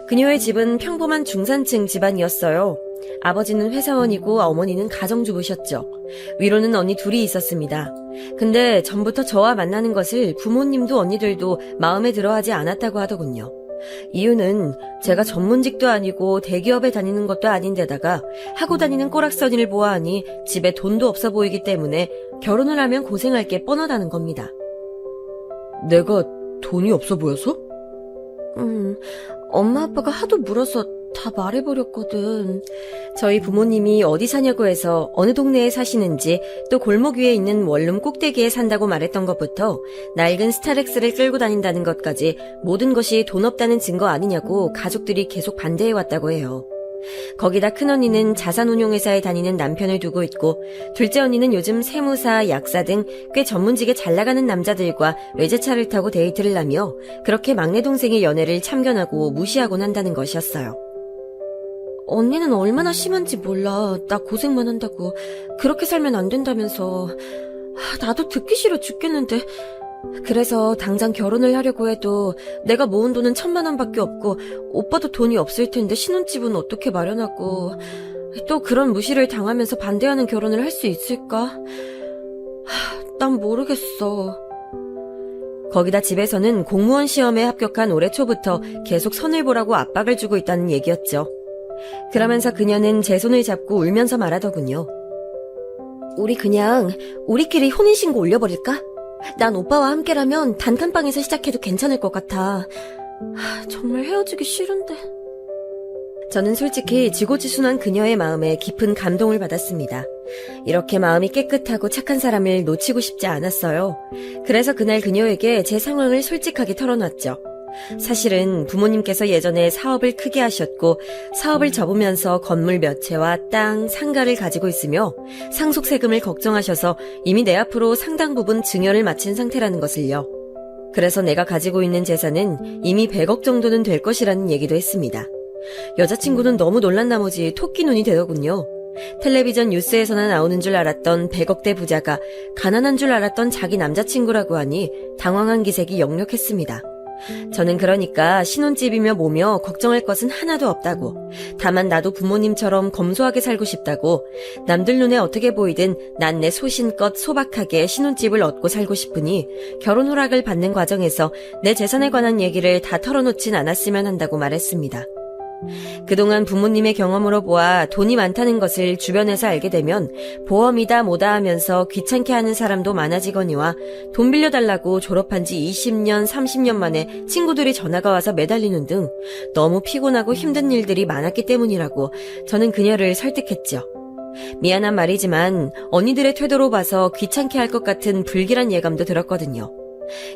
그녀의 집은 평범한 중산층 집안이었어요. 아버지는 회사원이고 어머니는 가정주부셨죠. 위로는 언니 둘이 있었습니다. 근데 전부터 저와 만나는 것을 부모님도 언니들도 마음에 들어하지 않았다고 하더군요. 이유는 제가 전문직도 아니고 대기업에 다니는 것도 아닌데다가 하고 다니는 꼬락서니를 보아하니 집에 돈도 없어 보이기 때문에 결혼을 하면 고생할 게 뻔하다는 겁니다.
내가 돈이 없어 보여서?
엄마 아빠가 하도 물어서 다 말해버렸거든. 저희 부모님이 어디 사냐고 해서 어느 동네에 사시는지 또 골목 위에 있는 원룸 꼭대기에 산다고 말했던 것부터 낡은 스타렉스를 끌고 다닌다는 것까지 모든 것이 돈 없다는 증거 아니냐고 가족들이 계속 반대해왔다고 해요. 거기다 큰언니는 자산운용회사에 다니는 남편을 두고 있고 둘째 언니는 요즘 세무사, 약사 등 꽤 전문직에 잘나가는 남자들과 외제차를 타고 데이트를 하며 그렇게 막내 동생의 연애를 참견하고 무시하곤 한다는 것이었어요. 언니는 얼마나 심한지 몰라. 나 고생만 한다고. 그렇게 살면 안 된다면서. 나도 듣기 싫어 죽겠는데. 그래서 당장 결혼을 하려고 해도 내가 모은 돈은 1,000만 원밖에 없고 오빠도 돈이 없을 텐데 신혼집은 어떻게 마련하고 또 그런 무시를 당하면서 반대하는 결혼을 할 수 있을까? 난 모르겠어. 거기다 집에서는 공무원 시험에 합격한 올해 초부터 계속 선을 보라고 압박을 주고 있다는 얘기였죠. 그러면서 그녀는 제 손을 잡고 울면서 말하더군요. 우리 그냥 우리끼리 혼인신고 올려버릴까? 난 오빠와 함께라면 단칸방에서 시작해도 괜찮을 것 같아. 정말 헤어지기 싫은데. 저는 솔직히 지고지순한 그녀의 마음에 깊은 감동을 받았습니다. 이렇게 마음이 깨끗하고 착한 사람을 놓치고 싶지 않았어요. 그래서 그날 그녀에게 제 상황을 솔직하게 털어놨죠. 사실은 부모님께서 예전에 사업을 크게 하셨고 사업을 접으면서 건물 몇 채와 땅, 상가를 가지고 있으며 상속세금을 걱정하셔서 이미 내 앞으로 상당 부분 증여를 마친 상태라는 것을요. 그래서 내가 가지고 있는 재산은 이미 100억 정도는 될 것이라는 얘기도 했습니다. 여자친구는 너무 놀란 나머지 토끼 눈이 되더군요. 텔레비전 뉴스에서나 나오는 줄 알았던 100억대 부자가 가난한 줄 알았던 자기 남자친구라고 하니 당황한 기색이 역력했습니다. 저는 그러니까 신혼집이며 뭐며 걱정할 것은 하나도 없다고, 다만 나도 부모님처럼 검소하게 살고 싶다고, 남들 눈에 어떻게 보이든 난 내 소신껏 소박하게 신혼집을 얻고 살고 싶으니 결혼 허락을 받는 과정에서 내 재산에 관한 얘기를 다 털어놓진 않았으면 한다고 말했습니다. 그동안 부모님의 경험으로 보아 돈이 많다는 것을 주변에서 알게 되면 보험이다 뭐다 하면서 귀찮게 하는 사람도 많아지거니와 돈 빌려달라고 졸업한 지 20년, 30년 만에 친구들이 전화가 와서 매달리는 등 너무 피곤하고 힘든 일들이 많았기 때문이라고 저는 그녀를 설득했죠. 미안한 말이지만 언니들의 태도로 봐서 귀찮게 할 것 같은 불길한 예감도 들었거든요.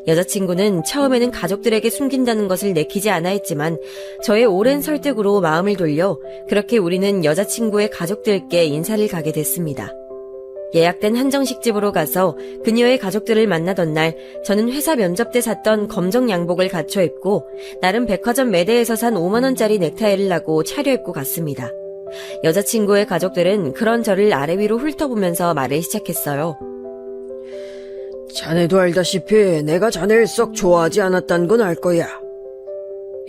여자친구는 처음에는 가족들에게 숨긴다는 것을 내키지 않아 했지만 저의 오랜 설득으로 마음을 돌려 그렇게 우리는 여자친구의 가족들께 인사를 가게 됐습니다. 예약된 한정식집으로 가서 그녀의 가족들을 만나던 날 저는 회사 면접 때 샀던 검정 양복을 갖춰 입고 나름 백화점 매대에서 산 5만 원짜리 넥타이를 하고 차려입고 갔습니다. 여자친구의 가족들은 그런 저를 아래 위로 훑어보면서 말을 시작했어요.
자네도 알다시피 내가 자네를 썩 좋아하지 않았단 건 알 거야.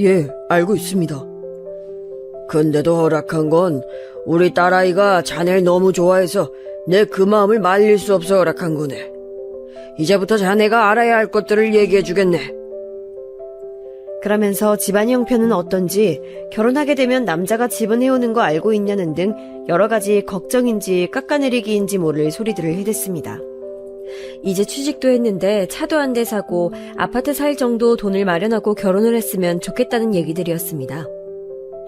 예, 알고 있습니다. 근데도 허락한 건 우리 딸아이가 자네를 너무 좋아해서 내 그 마음을 말릴 수 없어 허락한 거네. 이제부터 자네가 알아야 할 것들을 얘기해 주겠네.
그러면서 집안 형편은 어떤지, 결혼하게 되면 남자가 집은 해오는 거 알고 있냐는 등 여러 가지 걱정인지 깎아내리기인지 모를 소리들을 해댔습니다. 이제 취직도 했는데 차도 한 대 사고 아파트 살 정도 돈을 마련하고 결혼을 했으면 좋겠다는 얘기들이었습니다.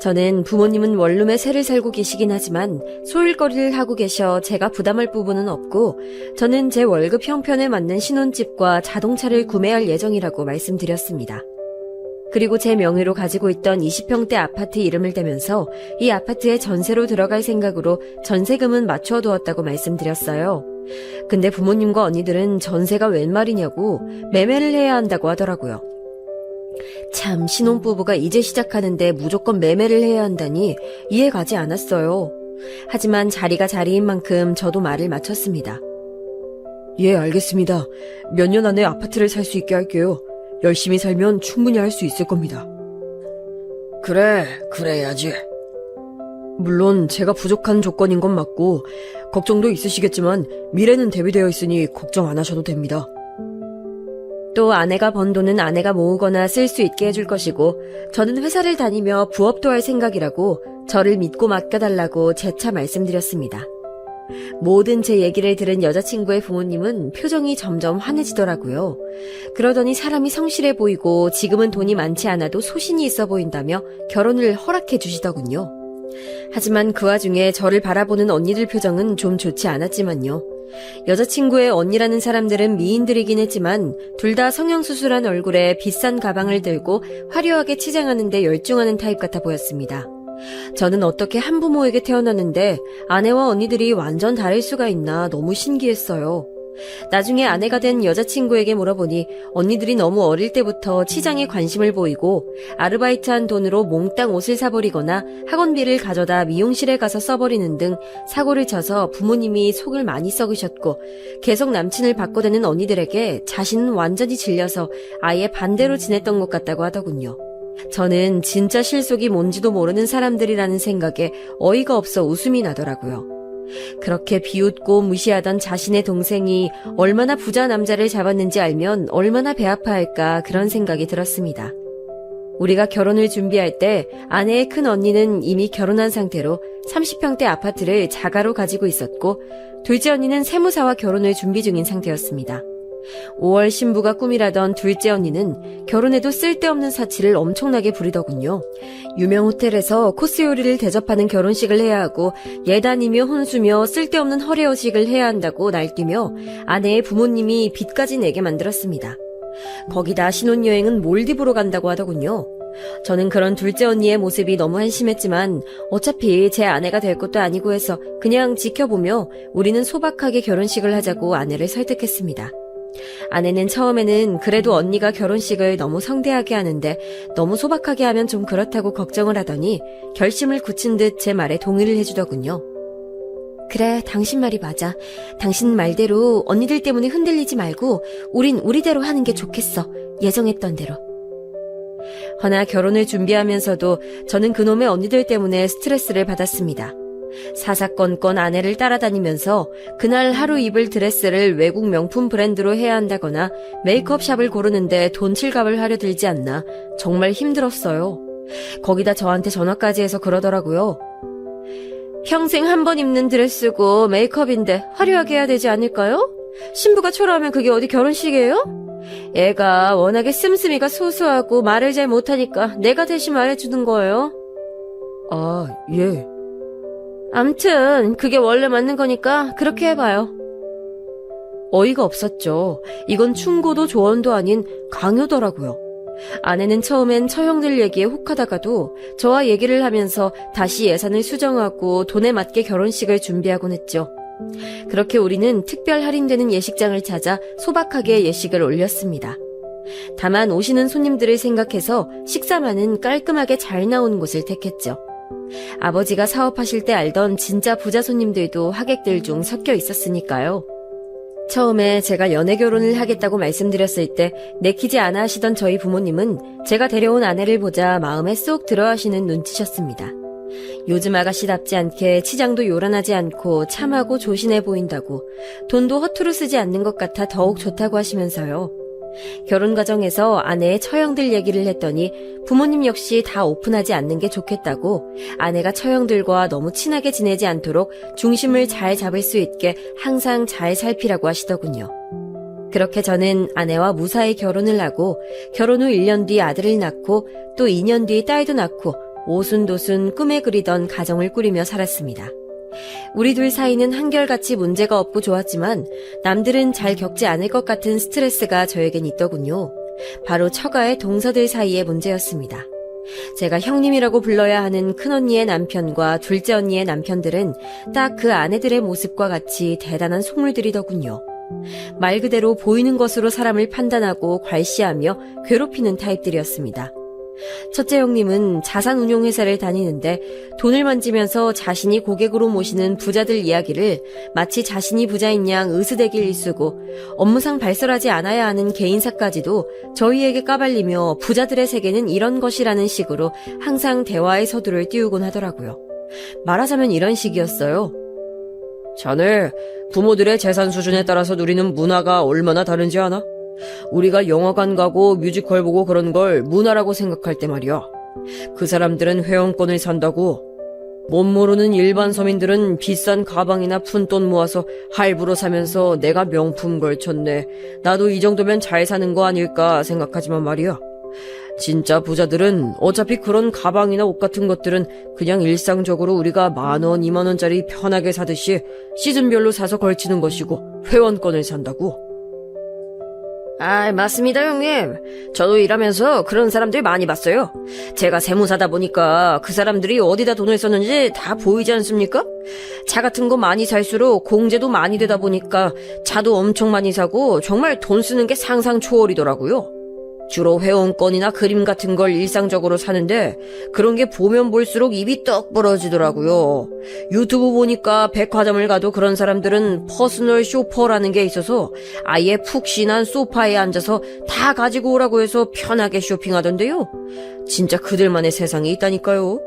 저는 부모님은 원룸에 새를 살고 계시긴 하지만 소일거리를 하고 계셔 제가 부담할 부분은 없고 저는 제 월급 형편에 맞는 신혼집과 자동차를 구매할 예정이라고 말씀드렸습니다. 그리고 제 명의로 가지고 있던 20평대 아파트 이름을 대면서 이 아파트에 전세로 들어갈 생각으로 전세금은 맞춰 두었다고 말씀드렸어요. 근데 부모님과 언니들은 전세가 웬 말이냐고 매매를 해야 한다고 하더라고요. 참, 신혼부부가 이제 시작하는데 무조건 매매를 해야 한다니 이해가지 않았어요. 하지만 자리가 자리인 만큼 저도 말을 마쳤습니다.
예, 알겠습니다. 몇 년 안에 아파트를 살 수 있게 할게요. 열심히 살면 충분히 할 수 있을 겁니다. 그래, 그래야지. 물론 제가 부족한 조건인 건 맞고 걱정도 있으시겠지만 미래는 대비되어 있으니 걱정 안 하셔도 됩니다.
또 아내가 번 돈은 아내가 모으거나 쓸 수 있게 해줄 것이고 저는 회사를 다니며 부업도 할 생각이라고 저를 믿고 맡겨달라고 재차 말씀드렸습니다. 모든 제 얘기를 들은 여자친구의 부모님은 표정이 점점 환해지더라고요. 그러더니 사람이 성실해 보이고 지금은 돈이 많지 않아도 소신이 있어 보인다며 결혼을 허락해 주시더군요. 하지만 그 와중에 저를 바라보는 언니들 표정은 좀 좋지 않았지만요. 여자친구의 언니라는 사람들은 미인들이긴 했지만 둘 다 성형수술한 얼굴에 비싼 가방을 들고 화려하게 치장하는 데 열중하는 타입 같아 보였습니다. 저는 어떻게 한부모에게 태어났는데 아내와 언니들이 완전 다를 수가 있나 너무 신기했어요. 나중에 아내가 된 여자친구에게 물어보니 언니들이 너무 어릴 때부터 치장에 관심을 보이고 아르바이트한 돈으로 몽땅 옷을 사버리거나 학원비를 가져다 미용실에 가서 써버리는 등 사고를 쳐서 부모님이 속을 많이 썩으셨고 계속 남친을 바꿔대는 언니들에게 자신은 완전히 질려서 아예 반대로 지냈던 것 같다고 하더군요. 저는 진짜 실속이 뭔지도 모르는 사람들이라는 생각에 어이가 없어 웃음이 나더라고요. 그렇게 비웃고 무시하던 자신의 동생이 얼마나 부자 남자를 잡았는지 알면 얼마나 배 아파할까 그런 생각이 들었습니다. 우리가 결혼을 준비할 때 아내의 큰 언니는 이미 결혼한 상태로 30평대 아파트를 자가로 가지고 있었고 둘째 언니는 세무사와 결혼을 준비 중인 상태였습니다. 5월 신부가 꿈이라던 둘째 언니는 결혼해도 쓸데없는 사치를 엄청나게 부리더군요. 유명 호텔에서 코스 요리를 대접하는 결혼식을 해야 하고 예단이며 혼수며 쓸데없는 허례허식을 해야 한다고 날뛰며 아내의 부모님이 빚까지 내게 만들었습니다. 거기다 신혼여행은 몰디브로 간다고 하더군요. 저는 그런 둘째 언니의 모습이 너무 한심했지만 어차피 제 아내가 될 것도 아니고 해서 그냥 지켜보며 우리는 소박하게 결혼식을 하자고 아내를 설득했습니다. 아내는 처음에는 그래도 언니가 결혼식을 너무 성대하게 하는데 너무 소박하게 하면 좀 그렇다고 걱정을 하더니 결심을 굳힌 듯 제 말에 동의를 해주더군요. 그래, 당신 말이 맞아. 당신 말대로 언니들 때문에 흔들리지 말고 우린 우리대로 하는 게 좋겠어. 예정했던 대로. 허나 결혼을 준비하면서도 저는 그놈의 언니들 때문에 스트레스를 받았습니다. 사사건건 아내를 따라다니면서 그날 하루 입을 드레스를 외국 명품 브랜드로 해야 한다거나 메이크업샵을 고르는데 돈 칠갑을 하려 들지 않나 정말 힘들었어요. 거기다 저한테 전화까지 해서 그러더라고요. 평생 한 번 입는 드레스고 메이크업인데 화려하게 해야 되지 않을까요? 신부가 초라하면 그게 어디 결혼식이에요? 애가 워낙에 씀씀이가 소소하고 말을 잘 못하니까 내가 대신 말해주는 거예요.
아, 예.
암튼 그게 원래 맞는 거니까 그렇게 해봐요. 어이가 없었죠. 이건 충고도 조언도 아닌 강요더라고요. 아내는 처음엔 처형들 얘기에 혹하다가도 저와 얘기를 하면서 다시 예산을 수정하고 돈에 맞게 결혼식을 준비하곤 했죠. 그렇게 우리는 특별 할인되는 예식장을 찾아 소박하게 예식을 올렸습니다. 다만 오시는 손님들을 생각해서 식사만은 깔끔하게 잘 나온 곳을 택했죠. 아버지가 사업하실 때 알던 진짜 부자 손님들도 하객들 중 섞여 있었으니까요. 처음에 제가 연애 결혼을 하겠다고 말씀드렸을 때 내키지 않아 하시던 저희 부모님은 제가 데려온 아내를 보자 마음에 쏙 들어하시는 눈치셨습니다. 요즘 아가씨답지 않게 치장도 요란하지 않고 참하고 조신해 보인다고, 돈도 허투루 쓰지 않는 것 같아 더욱 좋다고 하시면서요. 결혼 과정에서 아내의 처형들 얘기를 했더니 부모님 역시 다 오픈하지 않는 게 좋겠다고, 아내가 처형들과 너무 친하게 지내지 않도록 중심을 잘 잡을 수 있게 항상 잘 살피라고 하시더군요. 그렇게 저는 아내와 무사히 결혼을 하고 결혼 후 1년 뒤 아들을 낳고 또 2년 뒤 딸도 낳고 오순도순 꿈에 그리던 가정을 꾸리며 살았습니다. 우리 둘 사이는 한결같이 문제가 없고 좋았지만 남들은 잘 겪지 않을 것 같은 스트레스가 저에겐 있더군요. 바로 처가의 동서들 사이의 문제였습니다. 제가 형님이라고 불러야 하는 큰언니의 남편과 둘째 언니의 남편들은 딱 그 아내들의 모습과 같이 대단한 속물들이더군요. 말 그대로 보이는 것으로 사람을 판단하고 괄시하며 괴롭히는 타입들이었습니다. 첫째 형님은 자산운용회사를 다니는데 돈을 만지면서 자신이 고객으로 모시는 부자들 이야기를 마치 자신이 부자인 양 으스대길 일쑤고 업무상 발설하지 않아야 하는 개인사까지도 저희에게 까발리며 부자들의 세계는 이런 것이라는 식으로 항상 대화의 서두를 띄우곤 하더라고요. 말하자면 이런 식이었어요.
자네, 부모들의 재산 수준에 따라서 누리는 문화가 얼마나 다른지 아나? 우리가 영화관 가고 뮤지컬 보고 그런 걸 문화라고 생각할 때 말이야. 그 사람들은 회원권을 산다고. 못 모르는 일반 서민들은 비싼 가방이나 푼돈 모아서 할부로 사면서 내가 명품 걸쳤네, 나도 이 정도면 잘 사는 거 아닐까 생각하지만 말이야. 진짜 부자들은 어차피 그런 가방이나 옷 같은 것들은 그냥 일상적으로 우리가 10,000원, 20,000원짜리 편하게 사듯이 시즌별로 사서 걸치는 것이고 회원권을 산다고.
아, 맞습니다, 형님. 저도 일하면서 그런 사람들 많이 봤어요. 제가 세무사다 보니까 그 사람들이 어디다 돈을 썼는지 다 보이지 않습니까? 차 같은 거 많이 살수록 공제도 많이 되다 보니까 차도 엄청 많이 사고 정말 돈 쓰는 게 상상 초월이더라고요. 주로 회원권이나 그림 같은 걸 일상적으로 사는데 그런 게 보면 볼수록 입이 떡 벌어지더라고요. 유튜브 보니까 백화점을 가도 그런 사람들은 퍼스널 쇼퍼라는 게 있어서 아예 푹신한 소파에 앉아서 다 가지고 오라고 해서 편하게 쇼핑하던데요. 진짜 그들만의 세상이 있다니까요.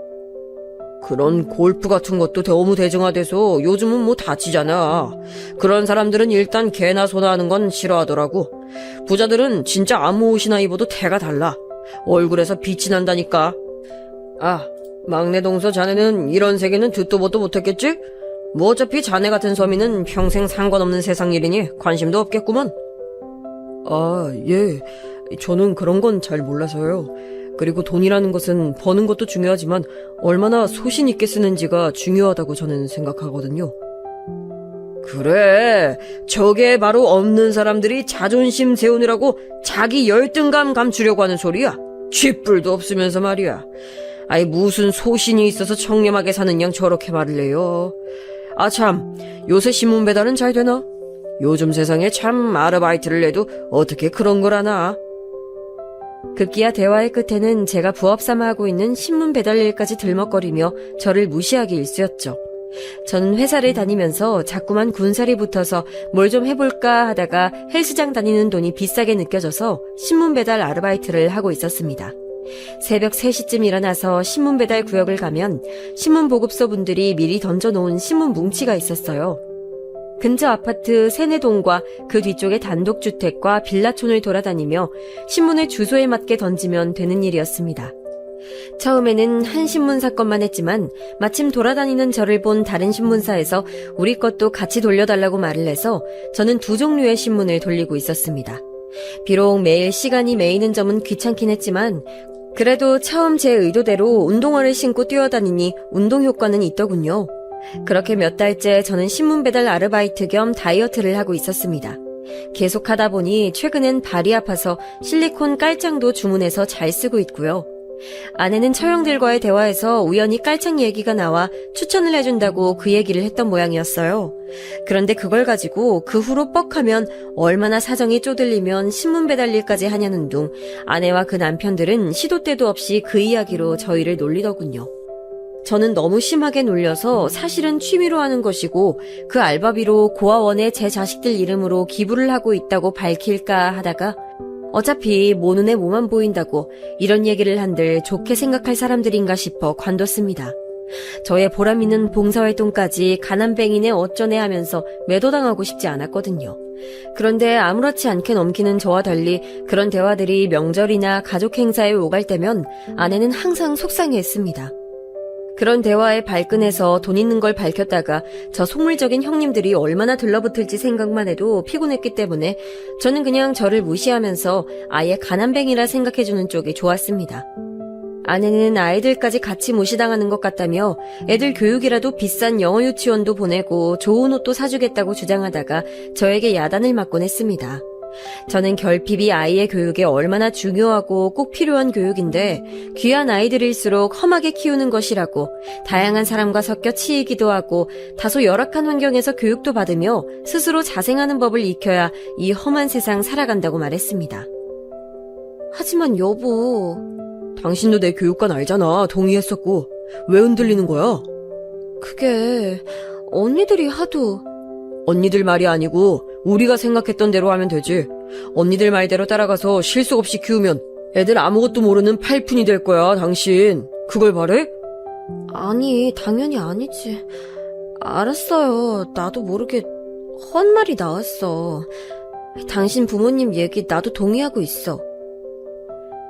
그런 골프 같은 것도 너무 대중화돼서 요즘은 뭐 다치잖아. 그런 사람들은 일단 개나 소나 하는 건 싫어하더라고. 부자들은 진짜 아무 옷이나 입어도 태가 달라. 얼굴에서 빛이 난다니까. 아, 막내 동서 자네는 이런 세계는 듣도 보도 못했겠지? 뭐 어차피 자네 같은 서민은 평생 상관없는 세상 일이니 관심도 없겠구먼. 아, 예. 저는 그런 건 잘 몰라서요. 그리고 돈이라는 것은 버는 것도 중요하지만 얼마나 소신 있게 쓰는지가 중요하다고 저는 생각하거든요. 그래, 저게 바로 없는 사람들이 자존심 세우느라고 자기 열등감 감추려고 하는 소리야. 쥐뿔도 없으면서 말이야. 아이, 무슨 소신이 있어서 청렴하게 사는 양 저렇게 말을 해요. 아 참, 요새 신문 배달은 잘 되나? 요즘 세상에 참 아르바이트를 해도 어떻게 그런 걸 하나?
급기야 대화의 끝에는 제가 부업삼아 하고 있는 신문 배달 일까지 들먹거리며 저를 무시하기 일쑤였죠. 저는 회사를 다니면서 자꾸만 군살이 붙어서 뭘 좀 해볼까 하다가 헬스장 다니는 돈이 비싸게 느껴져서 신문 배달 아르바이트를 하고 있었습니다. 새벽 3시쯤 일어나서 신문 배달 구역을 가면 신문 보급소 분들이 미리 던져놓은 신문 뭉치가 있었어요. 근처 아파트 3-4동과 그 뒤쪽의 단독주택과 빌라촌을 돌아다니며 신문을 주소에 맞게 던지면 되는 일이었습니다. 처음에는 한 신문사 것만 했지만 마침 돌아다니는 저를 본 다른 신문사에서 우리 것도 같이 돌려달라고 말을 해서 저는 2종류의 신문을 돌리고 있었습니다. 비록 매일 시간이 메이는 점은 귀찮긴 했지만 그래도 처음 제 의도대로 운동화를 신고 뛰어다니니 운동 효과는 있더군요. 그렇게 몇 달째 저는 신문 배달 아르바이트 겸 다이어트를 하고 있었습니다. 계속 하다 보니 최근엔 발이 아파서 실리콘 깔창도 주문해서 잘 쓰고 있고요. 아내는 처형들과의 대화에서 우연히 깔창 얘기가 나와 추천을 해준다고 그 얘기를 했던 모양이었어요. 그런데 그걸 가지고 그 후로 뻑하면 얼마나 사정이 쪼들리면 신문 배달 일까지 하냐는 둥 아내와 그 남편들은 시도 때도 없이 그 이야기로 저희를 놀리더군요. 저는 너무 심하게 놀려서 사실은 취미로 하는 것이고 그 알바비로 고아원에 제 자식들 이름으로 기부를 하고 있다고 밝힐까 하다가 어차피 모 눈에 뭐만 보인다고 이런 얘기를 한들 좋게 생각할 사람들인가 싶어 관뒀습니다. 저의 보람있는 봉사활동까지 가난뱅이네 어쩌네 하면서 매도당하고 싶지 않았거든요. 그런데 아무렇지 않게 넘기는 저와 달리 그런 대화들이 명절이나 가족 행사에 오갈 때면 아내는 항상 속상해했습니다. 그런 대화에 발끈해서 돈 있는 걸 밝혔다가 저 속물적인 형님들이 얼마나 들러붙을지 생각만 해도 피곤했기 때문에 저는 그냥 저를 무시하면서 아예 가난뱅이라 생각해주는 쪽이 좋았습니다. 아내는 아이들까지 같이 무시당하는 것 같다며 애들 교육이라도 비싼 영어 유치원도 보내고 좋은 옷도 사주겠다고 주장하다가 저에게 야단을 맞곤 했습니다. 저는 결핍이 아이의 교육에 얼마나 중요하고 꼭 필요한 교육인데 귀한 아이들일수록 험하게 키우는 것이라고 다양한 사람과 섞여 치이기도 하고 다소 열악한 환경에서 교육도 받으며 스스로 자생하는 법을 익혀야 이 험한 세상 살아간다고 말했습니다. 하지만 여보,
당신도 내 교육관 알잖아. 동의했었고. 왜 흔들리는 거야?
그게 언니들이 하도
언니들 말이 아니고 우리가 생각했던 대로 하면 되지. 언니들 말대로 따라가서 실속 없이 키우면 애들 아무것도 모르는 팔푼이 될 거야, 당신. 그걸 바래?
아니, 당연히 아니지. 알았어요. 나도 모르게 헛말이 나왔어. 당신 부모님 얘기 나도 동의하고 있어.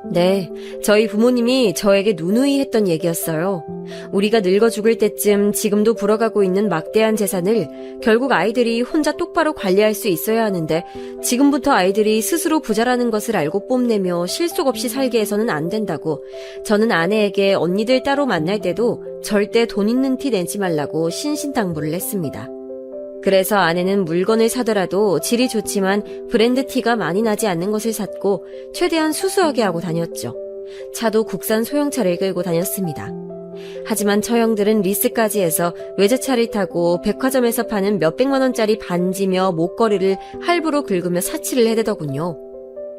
네, 저희 부모님이 저에게 누누이 했던 얘기였어요. 우리가 늙어 죽을 때쯤 지금도 불어가고 있는 막대한 재산을 결국 아이들이 혼자 똑바로 관리할 수 있어야 하는데 지금부터 아이들이 스스로 부자라는 것을 알고 뽐내며 실속 없이 살게 해서는 안 된다고 저는 아내에게 언니들 따로 만날 때도 절대 돈 있는 티 내지 말라고 신신당부를 했습니다. 그래서 아내는 물건을 사더라도 질이 좋지만 브랜드 티가 많이 나지 않는 것을 샀고 최대한 수수하게 하고 다녔죠. 차도 국산 소형차를 끌고 다녔습니다. 하지만 처형들은 리스까지 해서 외제차를 타고 백화점에서 파는 몇백만 원짜리 반지며 목걸이를 할부로 긁으며 사치를 해대더군요.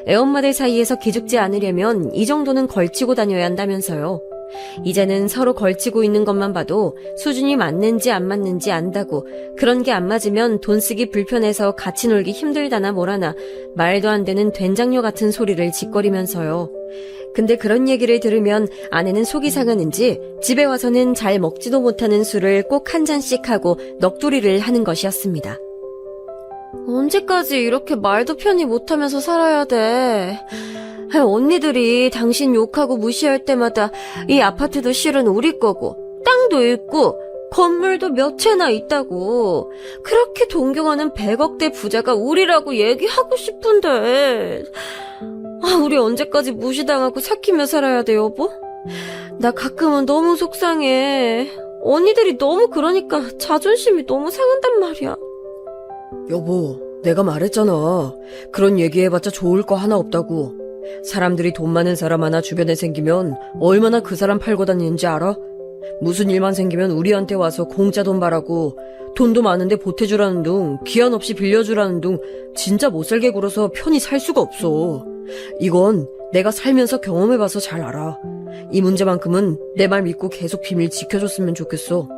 애엄마들 사이에서 기죽지 않으려면 이 정도는 걸치고 다녀야 한다면서요. 이제는 서로 걸치고 있는 것만 봐도 수준이 맞는지 안 맞는지 안다고 그런 게 안 맞으면 돈 쓰기 불편해서 같이 놀기 힘들다나 뭐라나 말도 안 되는 된장녀 같은 소리를 짓거리면서요. 근데 그런 얘기를 들으면 아내는 속이 상하는지 집에 와서는 잘 먹지도 못하는 술을 꼭 한 잔씩 하고 넋두리를 하는 것이었습니다. 언제까지 이렇게 말도 편히 못하면서 살아야 돼? 언니들이 당신 욕하고 무시할 때마다 이 아파트도 실은 우리 거고 땅도 있고 건물도 몇 채나 있다고 그렇게 동경하는 100억대 부자가 우리라고 얘기하고 싶은데 우리 언제까지 무시당하고 삭히며 살아야 돼 여보? 나 가끔은 너무 속상해. 언니들이 너무 그러니까 자존심이 너무 상한단 말이야.
여보, 내가 말했잖아. 그런 얘기해봤자 좋을 거 하나 없다고. 사람들이 돈 많은 사람 하나 주변에 생기면 얼마나 그 사람 팔고 다니는지 알아? 무슨 일만 생기면 우리한테 와서 공짜 돈 바라고 돈도 많은데 보태주라는 둥 기한 없이 빌려주라는 둥 진짜 못살게 굴어서 편히 살 수가 없어. 이건 내가 살면서 경험해봐서 잘 알아. 이 문제만큼은 내 말 믿고 계속 비밀 지켜줬으면 좋겠어.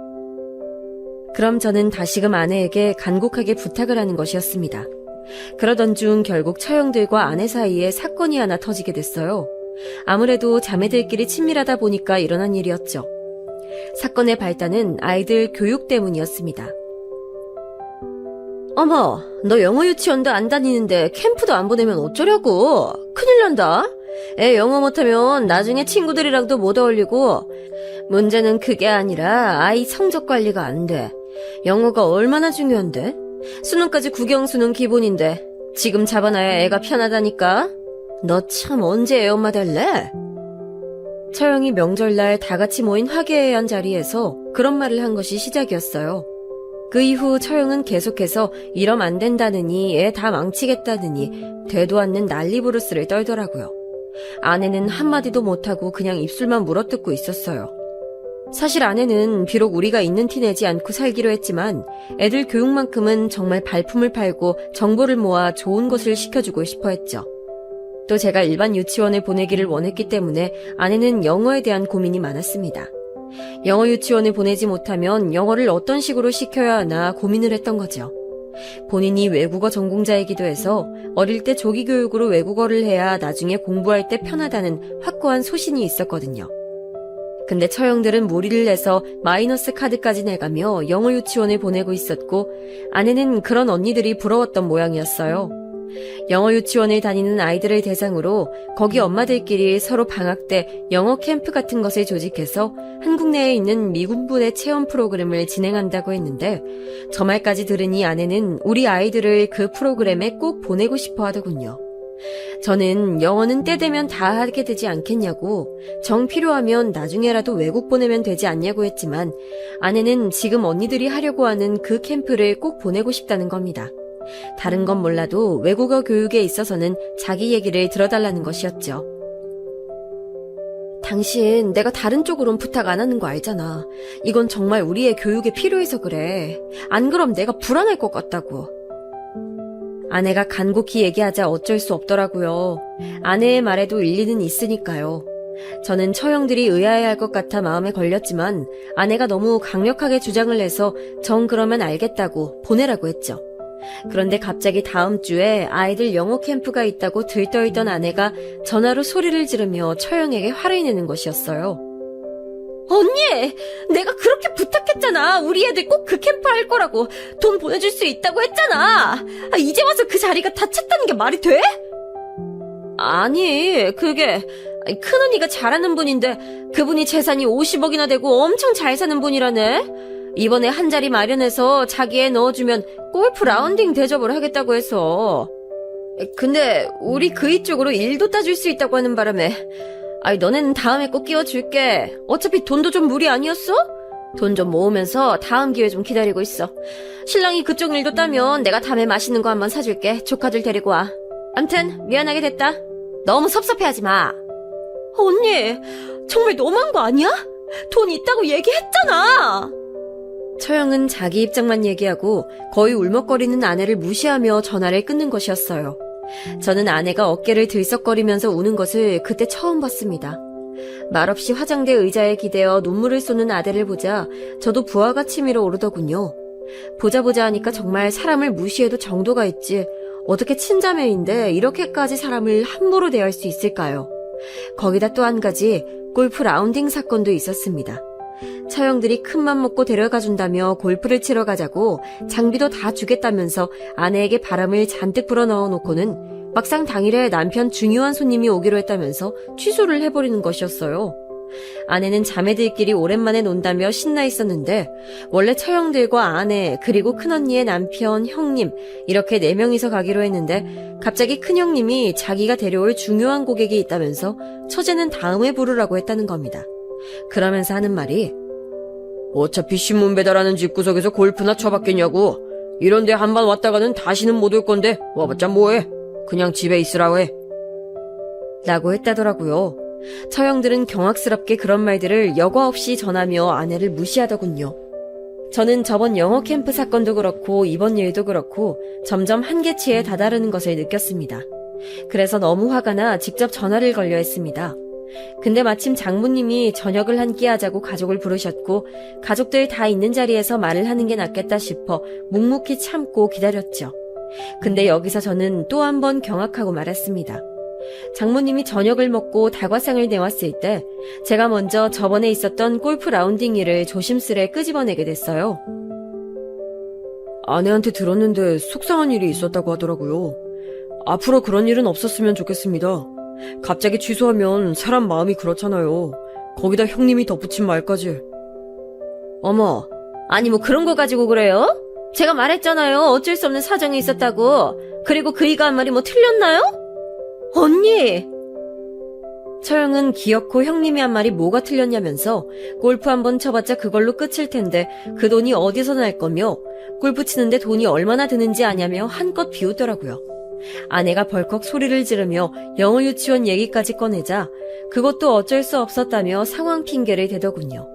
그럼 저는 다시금 아내에게 간곡하게 부탁을 하는 것이었습니다. 그러던 중 결국 처형들과 아내 사이에 사건이 하나 터지게 됐어요. 아무래도 자매들끼리 친밀하다 보니까 일어난 일이었죠. 사건의 발단은 아이들 교육 때문이었습니다. 어머, 너 영어 유치원도 안 다니는데 캠프도 안 보내면 어쩌려고? 큰일 난다. 애 영어 못하면 나중에 친구들이랑도 못 어울리고. 문제는 그게 아니라 아이 성적 관리가 안 돼. 영어가 얼마나 중요한데? 수능까지 국영수는 기본인데 지금 잡아놔야 애가 편하다니까. 너 참 언제 애 엄마 될래? 처영이 명절날 다 같이 모인 화기애애한 자리에서 그런 말을 한 것이 시작이었어요. 그 이후 처영은 계속해서 이러면 안 된다느니 애 다 망치겠다느니 되도 않는 난리부르스를 떨더라고요. 아내는 한마디도 못하고 그냥 입술만 물어뜯고 있었어요. 사실 아내는 비록 우리가 있는 티 내지 않고 살기로 했지만 애들 교육만큼은 정말 발품을 팔고 정보를 모아 좋은 것을 시켜주고 싶어 했죠. 또 제가 일반 유치원에 보내기를 원했기 때문에 아내는 영어에 대한 고민이 많았습니다. 영어 유치원에 보내지 못하면 영어를 어떤 식으로 시켜야 하나 고민을 했던 거죠. 본인이 외국어 전공자이기도 해서 어릴 때 조기 교육으로 외국어를 해야 나중에 공부할 때 편하다는 확고한 소신이 있었거든요. 근데 처형들은 무리를 내서 마이너스 카드까지 내가며 영어 유치원에 보내고 있었고 아내는 그런 언니들이 부러웠던 모양이었어요. 영어 유치원을 다니는 아이들을 대상으로 거기 엄마들끼리 서로 방학 때 영어 캠프 같은 것을 조직해서 한국 내에 있는 미군부대 체험 프로그램을 진행한다고 했는데 저 말까지 들으니 아내는 우리 아이들을 그 프로그램에 꼭 보내고 싶어 하더군요. 저는 영어는 때 되면 다 하게 되지 않겠냐고, 정 필요하면 나중에라도 외국 보내면 되지 않냐고 했지만 아내는 지금 언니들이 하려고 하는 그 캠프를 꼭 보내고 싶다는 겁니다. 다른 건 몰라도 외국어 교육에 있어서는 자기 얘기를 들어달라는 것이었죠. 당신 내가 다른 쪽으론 부탁 안 하는 거 알잖아. 이건 정말 우리의 교육에 필요해서 그래. 안 그럼 내가 불안할 것 같다고. 아내가 간곡히 얘기하자 어쩔 수 없더라고요. 아내의 말에도 일리는 있으니까요. 저는 처형들이 의아해할 것 같아 마음에 걸렸지만 아내가 너무 강력하게 주장을 해서 정 그러면 알겠다고 보내라고 했죠. 그런데 갑자기 다음 주에 아이들 영어 캠프가 있다고 들떠있던 아내가 전화로 소리를 지르며 처형에게 화를 내는 것이었어요. 언니! 내가 그렇게 부탁했잖아. 우리 애들 꼭 그 캠프 할 거라고. 돈 보내줄 수 있다고 했잖아. 이제 와서 그 자리가 다 찼다는 게 말이 돼? 아니, 그게 큰언니가 잘하는 분인데 그분이 재산이 50억이나 되고 엄청 잘 사는 분이라네. 이번에 한 자리 마련해서 자기 애 넣어주면 골프 라운딩 대접을 하겠다고 해서. 근데 우리 그이 쪽으로 일도 따줄 수 있다고 하는 바람에 너네는 다음에 꼭 끼워줄게. 어차피 돈도 좀 무리 아니었어? 돈 좀 모으면서 다음 기회 좀 기다리고 있어. 신랑이 그쪽 일도 따면 내가 다음에 맛있는 거 한번 사줄게. 조카들 데리고 와. 암튼 미안하게 됐다. 너무 섭섭해하지 마. 언니, 정말 너무한 거 아니야? 돈 있다고 얘기했잖아. 처형은 자기 입장만 얘기하고 거의 울먹거리는 아내를 무시하며 전화를 끊는 것이었어요. 저는 아내가 어깨를 들썩거리면서 우는 것을 그때 처음 봤습니다. 말없이 화장대 의자에 기대어 눈물을 쏟는 아내를 보자 저도 부하가 치밀어 오르더군요. 보자 하니까 정말 사람을 무시해도 정도가 있지 어떻게 친자매인데 이렇게까지 사람을 함부로 대할 수 있을까요? 거기다 또 한 가지 골프 라운딩 사건도 있었습니다. 처형들이 큰맘 먹고 데려가준다며 골프를 치러 가자고 장비도 다 주겠다면서 아내에게 바람을 잔뜩 불어넣어 놓고는 막상 당일에 남편 중요한 손님이 오기로 했다면서 취소를 해버리는 것이었어요. 아내는 자매들끼리 오랜만에 논다며 신나 있었는데 원래 처형들과 아내 그리고 큰언니의 남편, 형님 이렇게 4명이서 가기로 했는데 갑자기 큰형님이 자기가 데려올 중요한 고객이 있다면서 처제는 다음에 부르라고 했다는 겁니다. 그러면서 하는 말이 어차피 신문 배달하는 집구석에서 골프나 쳐봤겠냐고. 이런데 한번 왔다가는 다시는 못 올 건데 와봤자 뭐해. 그냥 집에 있으라고 해. 라고 했다더라고요. 처형들은 경악스럽게 그런 말들을 여과 없이 전하며 아내를 무시하더군요. 저는 저번 영어 캠프 사건도 그렇고 이번 일도 그렇고 점점 한계치에 다다르는 것을 느꼈습니다. 그래서 너무 화가 나 직접 전화를 걸려 했습니다. 근데 마침 장모님이 저녁을 한 끼 하자고 가족을 부르셨고 가족들 다 있는 자리에서 말을 하는 게 낫겠다 싶어 묵묵히 참고 기다렸죠. 근데 여기서 저는 또 한 번 경악하고 말았습니다. 장모님이 저녁을 먹고 다과상을 내왔을 때 제가 먼저 저번에 있었던 골프 라운딩 일을 조심스레 끄집어내게 됐어요.
아내한테 들었는데 속상한 일이 있었다고 하더라고요. 앞으로 그런 일은 없었으면 좋겠습니다. 갑자기 취소하면 사람 마음이 그렇잖아요. 거기다 형님이 덧붙인 말까지.
어머, 아니 뭐 그런 거 가지고 그래요? 제가 말했잖아요. 어쩔 수 없는 사정이 있었다고. 그리고 그이가 한 말이 뭐 틀렸나요? 언니! 처형은 기어코 형님이 한 말이 뭐가 틀렸냐면서 골프 한 번 쳐봤자 그걸로 끝일 텐데 그 돈이 어디서 날 거며 골프 치는데 돈이 얼마나 드는지 아냐며 한껏 비웃더라고요. 아내가 벌컥 소리를 지르며 영어 유치원 얘기까지 꺼내자 그것도 어쩔 수 없었다며 상황 핑계를 대더군요.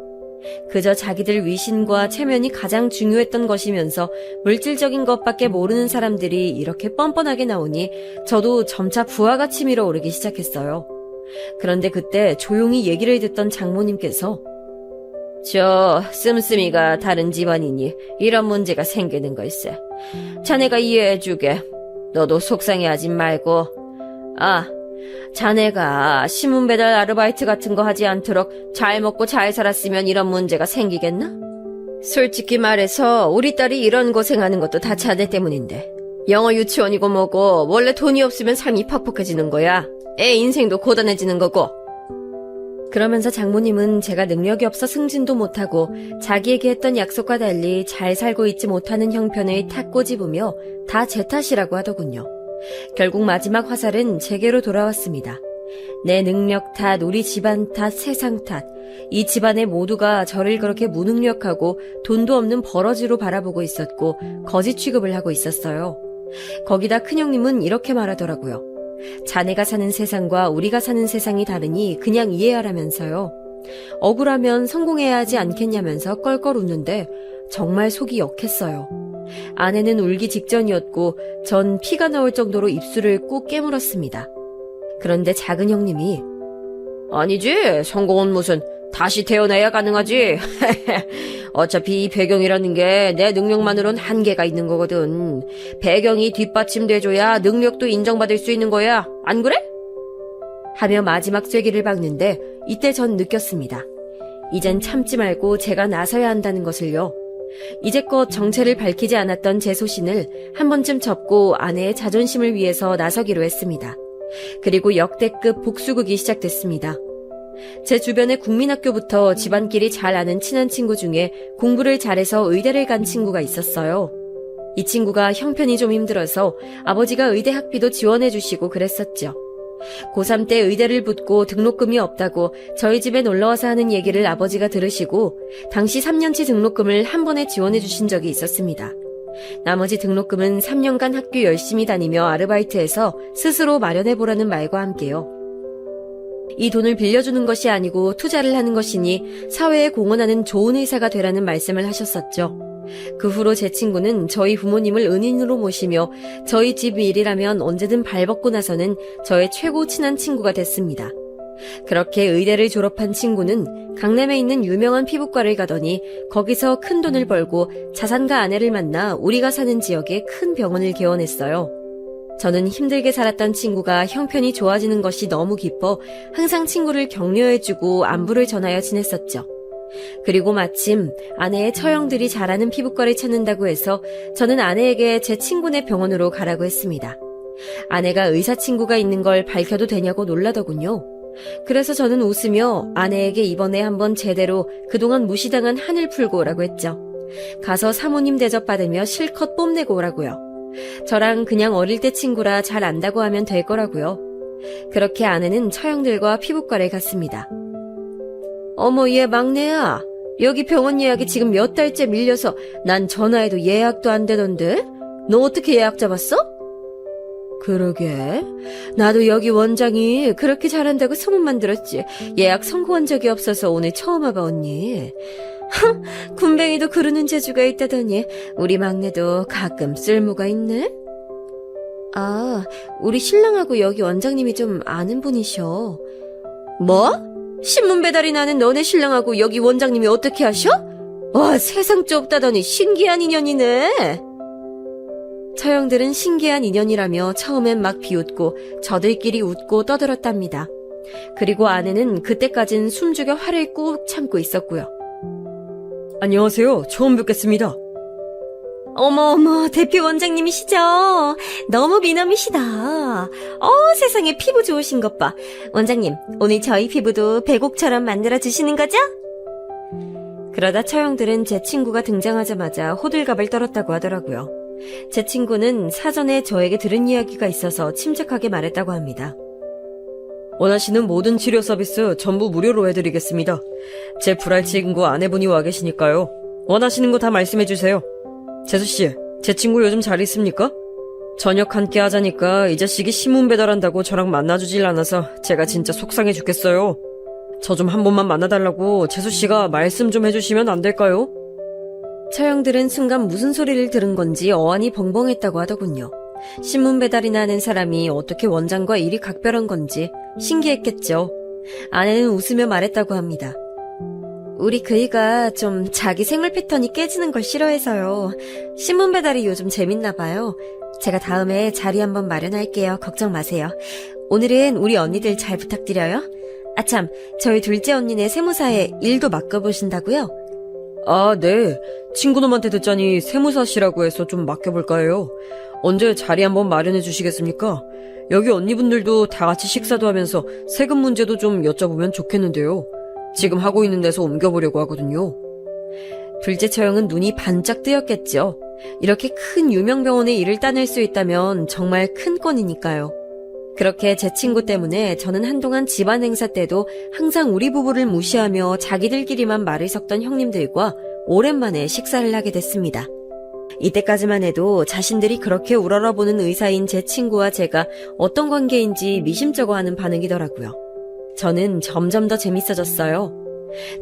그저 자기들 위신과 체면이 가장 중요했던 것이면서 물질적인 것밖에 모르는 사람들이 이렇게 뻔뻔하게 나오니 저도 점차 부하가 치밀어 오르기 시작했어요. 그런데 그때 조용히 얘기를 듣던 장모님께서 저 씀씀이가 다른 집안이니 이런 문제가 생기는 걸세. 자네가 이해해주게. 너도 속상해하지 말고. 아, 자네가 신문 배달 아르바이트 같은 거 하지 않도록 잘 먹고 잘 살았으면 이런 문제가 생기겠나? 솔직히 말해서 우리 딸이 이런 고생하는 것도 다 자네 때문인데. 영어 유치원이고 뭐고 원래 돈이 없으면 삶이 퍽퍽해지는 거야. 애 인생도 고단해지는 거고. 그러면서 장모님은 제가 능력이 없어 승진도 못하고 자기에게 했던 약속과 달리 잘 살고 있지 못하는 형편을 탁 꼬집으며 다 제 탓이라고 하더군요. 결국 마지막 화살은 제게로 돌아왔습니다. 내 능력 탓, 우리 집안 탓, 세상 탓. 이 집안의 모두가 저를 그렇게 무능력하고 돈도 없는 버러지로 바라보고 있었고 거지 취급을 하고 있었어요. 거기다 큰형님은 이렇게 말하더라고요. 자네가 사는 세상과 우리가 사는 세상이 다르니 그냥 이해하라면서요. 억울하면 성공해야 하지 않겠냐면서 껄껄 웃는데 정말 속이 역했어요. 아내는 울기 직전이었고 전 피가 나올 정도로 입술을 꾹 깨물었습니다. 그런데 작은 형님이 아니지, 성공은 무슨 다시 태어나야 가능하지. 어차피 이 배경이라는 게 내 능력만으론 한계가 있는 거거든. 배경이 뒷받침돼줘야 능력도 인정받을 수 있는 거야. 안 그래? 하며 마지막 쐐기를 박는데 이때 전 느꼈습니다. 이젠 참지 말고 제가 나서야 한다는 것을요. 이제껏 정체를 밝히지 않았던 제 소신을 한 번쯤 접고 아내의 자존심을 위해서 나서기로 했습니다. 그리고 역대급 복수극이 시작됐습니다. 제 주변의 국민학교부터 집안끼리 잘 아는 친한 친구 중에 공부를 잘해서 의대를 간 친구가 있었어요. 이 친구가 형편이 좀 힘들어서 아버지가 의대 학비도 지원해 주시고 그랬었죠. 고3 때 의대를 붙고 등록금이 없다고 저희 집에 놀러와서 하는 얘기를 아버지가 들으시고 당시 3년치 등록금을 한 번에 지원해 주신 적이 있었습니다. 나머지 등록금은 3년간 학교 열심히 다니며 아르바이트해서 스스로 마련해보라는 말과 함께요. 이 돈을 빌려주는 것이 아니고 투자를 하는 것이니 사회에 공헌하는 좋은 의사가 되라는 말씀을 하셨었죠. 그 후로 제 친구는 저희 부모님을 은인으로 모시며 저희 집 일이라면 언제든 발벗고 나서는 저의 최고 친한 친구가 됐습니다. 그렇게 의대를 졸업한 친구는 강남에 있는 유명한 피부과를 가더니 거기서 큰 돈을 벌고 자산가 아내를 만나 우리가 사는 지역에 큰 병원을 개원했어요. 저는 힘들게 살았던 친구가 형편이 좋아지는 것이 너무 기뻐 항상 친구를 격려해주고 안부를 전하여 지냈었죠. 그리고 마침 아내의 처형들이 잘하는 피부과를 찾는다고 해서 저는 아내에게 제 친구네 병원으로 가라고 했습니다. 아내가 의사 친구가 있는 걸 밝혀도 되냐고 놀라더군요. 그래서 저는 웃으며 아내에게 이번에 한번 제대로 그동안 무시당한 한을 풀고 오라고 했죠. 가서 사모님 대접받으며 실컷 뽐내고 오라고요. 저랑 그냥 어릴 때 친구라 잘 안다고 하면 될 거라고요. 그렇게 아내는 처형들과 피부과를 갔습니다. 어머, 얘 막내야. 여기 병원 예약이 지금 몇 달째 밀려서 난 전화해도 예약도 안 되던데? 너 어떻게 예약 잡았어? 그러게. 나도 여기 원장이 그렇게 잘한다고 소문만 들었지. 예약 성공한 적이 없어서 오늘 처음 와봐, 언니. 군뱅이도 그러는 재주가 있다더니 우리 막내도 가끔 쓸모가 있네? 아, 우리 신랑하고 여기 원장님이 좀 아는 분이셔. 뭐? 신문 배달이 나는 너네 신랑하고 여기 원장님이 어떻게 하셔? 와, 세상 좁다더니 신기한 인연이네. 처형들은 신기한 인연이라며 처음엔 막 비웃고 저들끼리 웃고 떠들었답니다. 그리고 아내는 그때까진 숨죽여 화를 꾹 참고 있었고요.
안녕하세요. 처음 뵙겠습니다.
어머, 대표 원장님이시죠? 너무 미남이시다. 세상에 피부 좋으신 것 봐. 원장님, 오늘 저희 피부도 백옥처럼 만들어주시는 거죠? 그러다 처형들은 제 친구가 등장하자마자 호들갑을 떨었다고 하더라고요. 제 친구는 사전에 저에게 들은 이야기가 있어서 침착하게 말했다고 합니다.
원하시는 모든 치료 서비스 전부 무료로 해드리겠습니다. 제 불알 친구 아내분이 와 계시니까요. 원하시는 거 다 말씀해주세요. 재수씨, 제 친구 요즘 잘 있습니까? 저녁 함께 하자니까 이 자식이 신문 배달한다고 저랑 만나주질 않아서 제가 진짜 속상해 죽겠어요. 저 좀 한 번만 만나달라고 재수씨가 말씀 좀 해주시면 안 될까요?
처형들은 순간 무슨 소리를 들은 건지 어안이 벙벙했다고 하더군요. 신문 배달이나 하는 사람이 어떻게 원장과 일이 각별한 건지 신기했겠죠. 아내는 웃으며 말했다고 합니다. 우리 그이가 좀 자기 생활 패턴이 깨지는 걸 싫어해서요. 신문 배달이 요즘 재밌나 봐요. 제가 다음에 자리 한번 마련할게요. 걱정 마세요. 오늘은 우리 언니들 잘 부탁드려요. 아참, 저희 둘째 언니네 세무사에 일도 맡겨보신다고요?
아, 네. 친구놈한테 듣자니 세무사시라고 해서 좀 맡겨볼까 해요. 언제 자리 한번 마련해 주시겠습니까? 여기 언니분들도 다 같이 식사도 하면서 세금 문제도 좀 여쭤보면 좋겠는데요. 지금 하고 있는 데서 옮겨보려고 하거든요.
둘째 처형은 눈이 반짝 뜨였겠죠. 이렇게 큰 유명병원의 일을 따낼 수 있다면 정말 큰 건이니까요. 그렇게 제 친구 때문에 저는 한동안 집안 행사 때도 항상 우리 부부를 무시하며 자기들끼리만 말을 섞던 형님들과 오랜만에 식사를 하게 됐습니다. 이때까지만 해도 자신들이 그렇게 우러러보는 의사인 제 친구와 제가 어떤 관계인지 미심쩍어하는 반응이더라고요. 저는 점점 더 재밌어졌어요.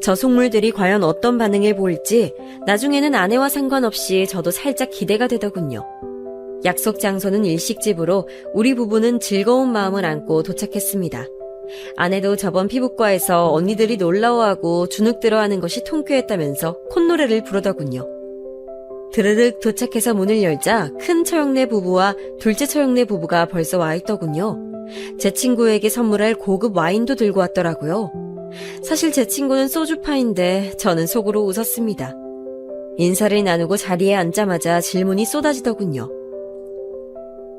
저 속물들이 과연 어떤 반응을 보일지 나중에는 아내와 상관없이 저도 살짝 기대가 되더군요. 약속 장소는 일식집으로 우리 부부는 즐거운 마음을 안고 도착했습니다. 아내도 저번 피부과에서 언니들이 놀라워하고 주눅들어하는 것이 통쾌했다면서 콧노래를 부르더군요. 드르륵 도착해서 문을 열자 큰 처형네 부부와 둘째 처형네 부부가 벌써 와 있더군요. 제 친구에게 선물할 고급 와인도 들고 왔더라고요. 사실 제 친구는 소주파인데 저는 속으로 웃었습니다. 인사를 나누고 자리에 앉자마자 질문이 쏟아지더군요.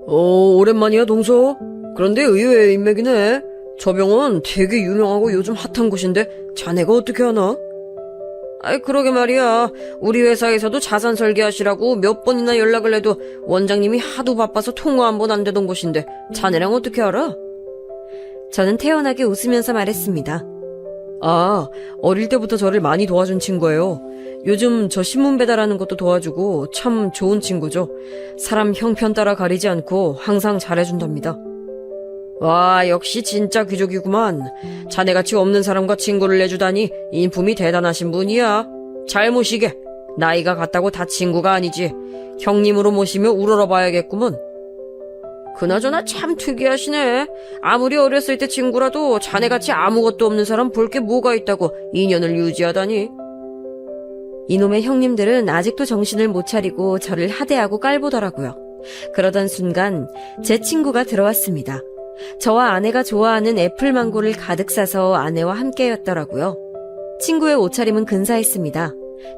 오랜만이야, 동서. 그런데 의외의 인맥이네. 저 병원 되게 유명하고 요즘 핫한 곳인데 자네가 어떻게 하나? 아이, 그러게 말이야. 우리 회사에서도 자산 설계하시라고 몇 번이나 연락을 해도 원장님이 하도 바빠서 통화 한 번 안 되던 곳인데 자네랑 어떻게 알아?
저는 태연하게 웃으면서 말했습니다.
아, 어릴 때부터 저를 많이 도와준 친구예요. 요즘 저 신문 배달하는 것도 도와주고 참 좋은 친구죠. 사람 형편 따라 가리지 않고 항상 잘해준답니다. 와, 역시 진짜 귀족이구만. 자네같이 없는 사람과 친구를 내주다니 인품이 대단하신 분이야. 잘 모시게. 나이가 같다고 다 친구가 아니지. 형님으로 모시며 우러러봐야겠구먼. 그나저나 참 특이하시네. 아무리 어렸을 때 친구라도 자네같이 아무것도 없는 사람 볼 게 뭐가 있다고 인연을 유지하다니.
이놈의 형님들은 아직도 정신을 못 차리고 저를 하대하고 깔보더라고요. 그러던 순간 제 친구가 들어왔습니다. 저와 아내가 좋아하는 애플망고를 가득 싸서 아내와 함께였더라고요. 친구의 옷차림은 근사했습니다.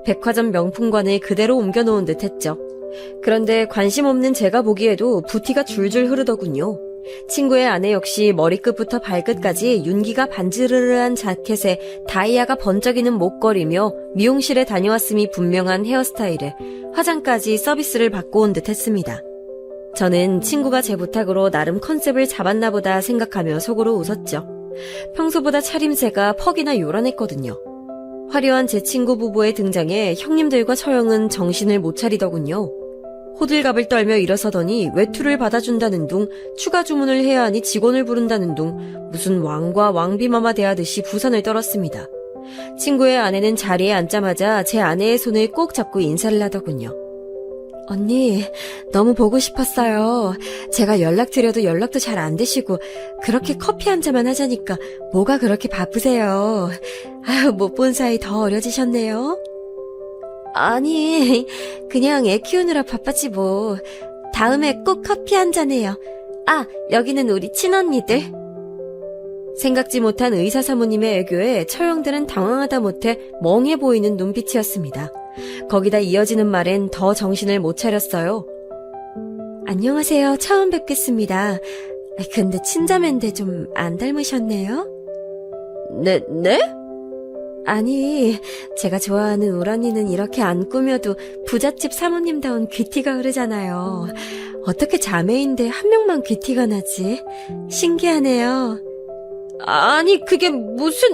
백화점 명품관을 그대로 옮겨놓은 듯 했죠. 그런데 관심 없는 제가 보기에도 부티가 줄줄 흐르더군요. 친구의 아내 역시 머리끝부터 발끝까지 윤기가 반지르르한 자켓에 다이아가 번쩍이는 목걸이며 미용실에 다녀왔음이 분명한 헤어스타일에 화장까지 서비스를 받고 온 듯 했습니다. 저는 친구가 제 부탁으로 나름 컨셉을 잡았나 보다 생각하며 속으로 웃었죠. 평소보다 차림새가 퍽이나 요란했거든요. 화려한 제 친구 부부의 등장에 형님들과 처형은 정신을 못 차리더군요. 호들갑을 떨며 일어서더니 외투를 받아준다는 둥, 추가 주문을 해야 하니 직원을 부른다는 둥, 무슨 왕과 왕비마마 대하듯이 부산을 떨었습니다. 친구의 아내는 자리에 앉자마자 제 아내의 손을 꼭 잡고 인사를 하더군요. 언니, 너무 보고 싶었어요. 제가 연락드려도 연락도 잘 안 되시고 그렇게 커피 한 잔만 하자니까 뭐가 그렇게 바쁘세요. 아유, 못 본 사이 더 어려지셨네요. 아니, 그냥 애 키우느라 바빴지 뭐. 다음에 꼭 커피 한 잔 해요. 아, 여기는 우리 친언니들. 생각지 못한 의사 사모님의 애교에 처형들은 당황하다 못해 멍해 보이는 눈빛이었습니다. 거기다 이어지는 말엔 더 정신을 못 차렸어요. 안녕하세요. 처음 뵙겠습니다. 근데 친자매인데 좀 안 닮으셨네요?
네?
아니, 제가 좋아하는 우란이는 이렇게 안 꾸며도 부잣집 사모님다운 귀티가 흐르잖아요. 어떻게 자매인데 한 명만 귀티가 나지? 신기하네요. 아니, 그게 무슨...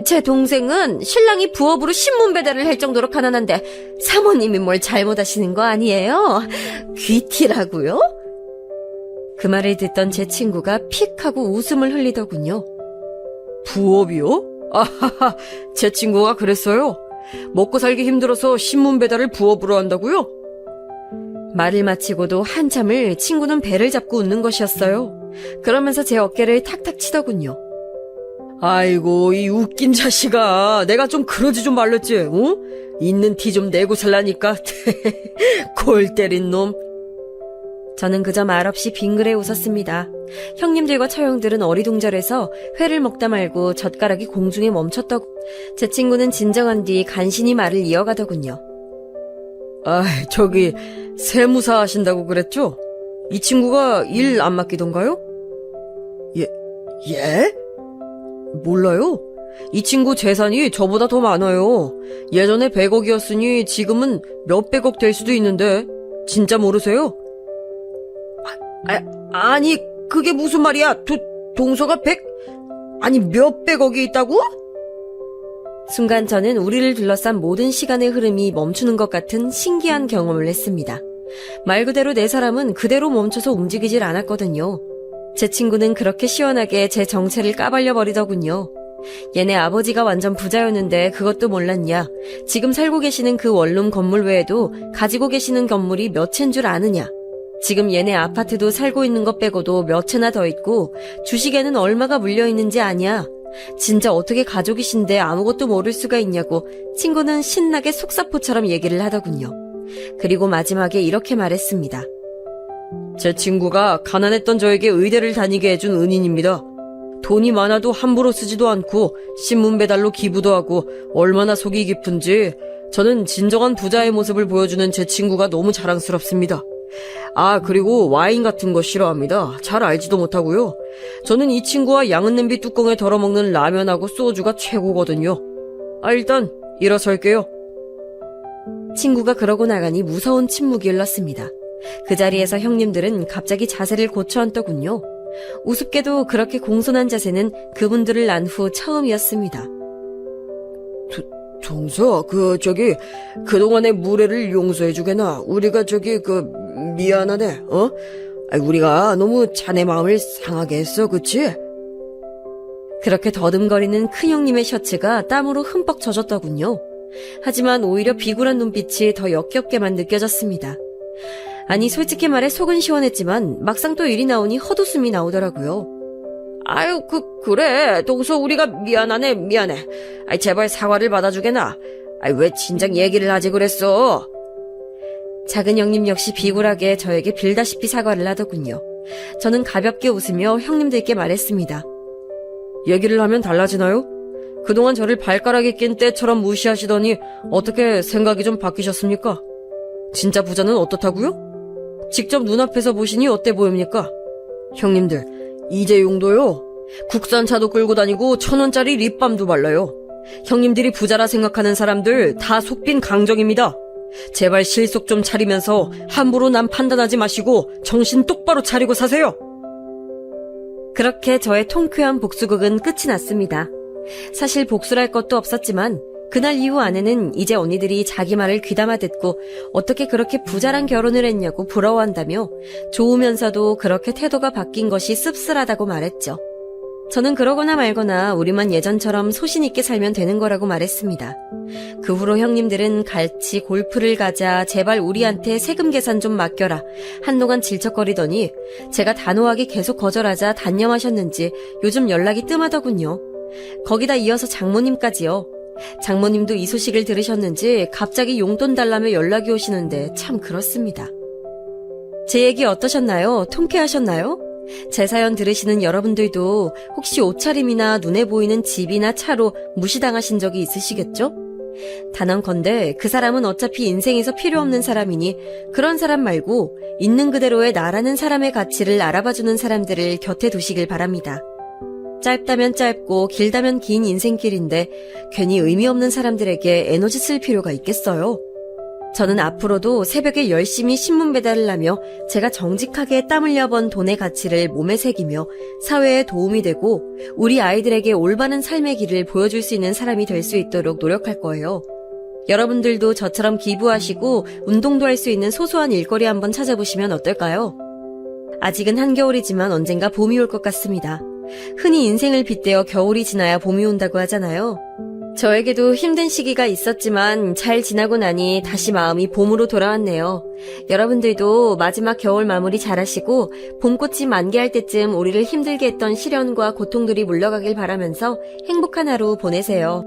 제 동생은 신랑이 부업으로 신문 배달을 할 정도로 가난한데 사모님이 뭘 잘못하시는 거 아니에요? 귀티라고요? 그 말을 듣던 제 친구가 픽 하고 웃음을 흘리더군요.
부업이요? 아하하, 제 친구가 그랬어요. 먹고 살기 힘들어서 신문 배달을 부업으로 한다고요?
말을 마치고도 한참을 친구는 배를 잡고 웃는 것이었어요. 그러면서 제 어깨를 탁탁 치더군요.
아이고, 이 웃긴 자식아. 내가 좀 그러지 좀 말랬지, 어? 있는 티 좀 내고 살라니까. 골 때린 놈.
저는 그저 말없이 빙그레 웃었습니다. 형님들과 처형들은 어리둥절해서 회를 먹다 말고 젓가락이 공중에 멈췄더고 제 친구는 진정한 뒤 간신히 말을 이어가더군요.
저기 세무사 하신다고 그랬죠? 이 친구가 일 안 맡기던가요? 예? 몰라요. 이 친구 재산이 저보다 더 많아요. 예전에 100억이었으니 지금은 몇백억 될 수도 있는데 진짜 모르세요? 아니 그게 무슨 말이야? 동서가 100? 아니 몇백억이 있다고?
순간 저는 우리를 둘러싼 모든 시간의 흐름이 멈추는 것 같은 신기한 경험을 했습니다. 말 그대로 내 사람은 그대로 멈춰서 움직이질 않았거든요. 제 친구는 그렇게 시원하게 제 정체를 까발려버리더군요. 얘네 아버지가 완전 부자였는데 그것도 몰랐냐. 지금 살고 계시는 그 원룸 건물 외에도 가지고 계시는 건물이 몇 채인 줄 아느냐. 지금 얘네 아파트도 살고 있는 것 빼고도 몇 채나 더 있고 주식에는 얼마가 물려있는지 아냐. 진짜 어떻게 가족이신데 아무것도 모를 수가 있냐고 친구는 신나게 속사포처럼 얘기를 하더군요. 그리고 마지막에 이렇게 말했습니다.
제 친구가 가난했던 저에게 의대를 다니게 해준 은인입니다. 돈이 많아도 함부로 쓰지도 않고 신문 배달로 기부도 하고 얼마나 속이 깊은지 저는 진정한 부자의 모습을 보여주는 제 친구가 너무 자랑스럽습니다. 그리고 와인 같은 거 싫어합니다. 잘 알지도 못하고요. 저는 이 친구와 양은 냄비 뚜껑에 덜어먹는 라면하고 소주가 최고거든요. 일단 일어설게요.
친구가 그러고 나가니 무서운 침묵이 흘렀습니다. 그 자리에서 형님들은 갑자기 자세를 고쳐앉더군요. 우습게도 그렇게 공손한 자세는 그분들을 난 후 처음이었습니다.
동서, 그동안의 무례를 용서해주게나. 우리가 미안하네, 어? 우리가 너무 자네 마음을 상하게 했어, 그치?
그렇게 더듬거리는 큰 형님의 셔츠가 땀으로 흠뻑 젖었더군요. 하지만 오히려 비굴한 눈빛이 더 역겹게만 느껴졌습니다. 아니 솔직히 말해 속은 시원했지만 막상 또 일이 나오니 헛웃음이 나오더라고요.
그래. 동서 우리가 미안해. 제발 사과를 받아주게나. 왜 진작 얘기를 하지 그랬어?
작은 형님 역시 비굴하게 저에게 빌다시피 사과를 하더군요. 저는 가볍게 웃으며 형님들께 말했습니다.
얘기를 하면 달라지나요? 그동안 저를 발가락에 낀 때처럼 무시하시더니 어떻게 생각이 좀 바뀌셨습니까? 진짜 부자는 어떻다고요? 직접 눈앞에서 보시니 어때 보입니까? 형님들, 이재용도요. 국산차도 끌고 다니고 1,000원짜리 립밤도 발라요. 형님들이 부자라 생각하는 사람들 다 속빈 강정입니다. 제발 실속 좀 차리면서 함부로 남 판단하지 마시고 정신 똑바로 차리고 사세요.
그렇게 저의 통쾌한 복수극은 끝이 났습니다. 사실 복수랄 것도 없었지만 그날 이후 아내는 이제 언니들이 자기 말을 귀담아 듣고 어떻게 그렇게 부자랑 결혼을 했냐고 부러워한다며 좋으면서도 그렇게 태도가 바뀐 것이 씁쓸하다고 말했죠. 저는 그러거나 말거나 우리만 예전처럼 소신 있게 살면 되는 거라고 말했습니다. 그 후로 형님들은 같이 골프를 가자, 제발 우리한테 세금 계산 좀 맡겨라 한동안 질척거리더니 제가 단호하게 계속 거절하자 단념하셨는지 요즘 연락이 뜸하더군요. 거기다 이어서 장모님까지요. 장모님도 이 소식을 들으셨는지 갑자기 용돈 달라며 연락이 오시는데 참 그렇습니다. 제 얘기 어떠셨나요? 통쾌하셨나요? 제 사연 들으시는 여러분들도 혹시 옷차림이나 눈에 보이는 집이나 차로 무시당하신 적이 있으시겠죠? 단언컨대 그 사람은 어차피 인생에서 필요 없는 사람이니 그런 사람 말고 있는 그대로의 나라는 사람의 가치를 알아봐주는 사람들을 곁에 두시길 바랍니다. 짧다면 짧고 길다면 긴 인생길인데 괜히 의미 없는 사람들에게 에너지 쓸 필요가 있겠어요? 저는 앞으로도 새벽에 열심히 신문 배달을 하며 제가 정직하게 땀 흘려 번 돈의 가치를 몸에 새기며 사회에 도움이 되고 우리 아이들에게 올바른 삶의 길을 보여줄 수 있는 사람이 될 수 있도록 노력할 거예요. 여러분들도 저처럼 기부하시고 운동도 할 수 있는 소소한 일거리 한번 찾아보시면 어떨까요? 아직은 한겨울이지만 언젠가 봄이 올 것 같습니다. 흔히 인생을 빗대어 겨울이 지나야 봄이 온다고 하잖아요. 저에게도 힘든 시기가 있었지만 잘 지나고 나니 다시 마음이 봄으로 돌아왔네요. 여러분들도 마지막 겨울 마무리 잘하시고 봄꽃이 만개할 때쯤 우리를 힘들게 했던 시련과 고통들이 물러가길 바라면서 행복한 하루 보내세요.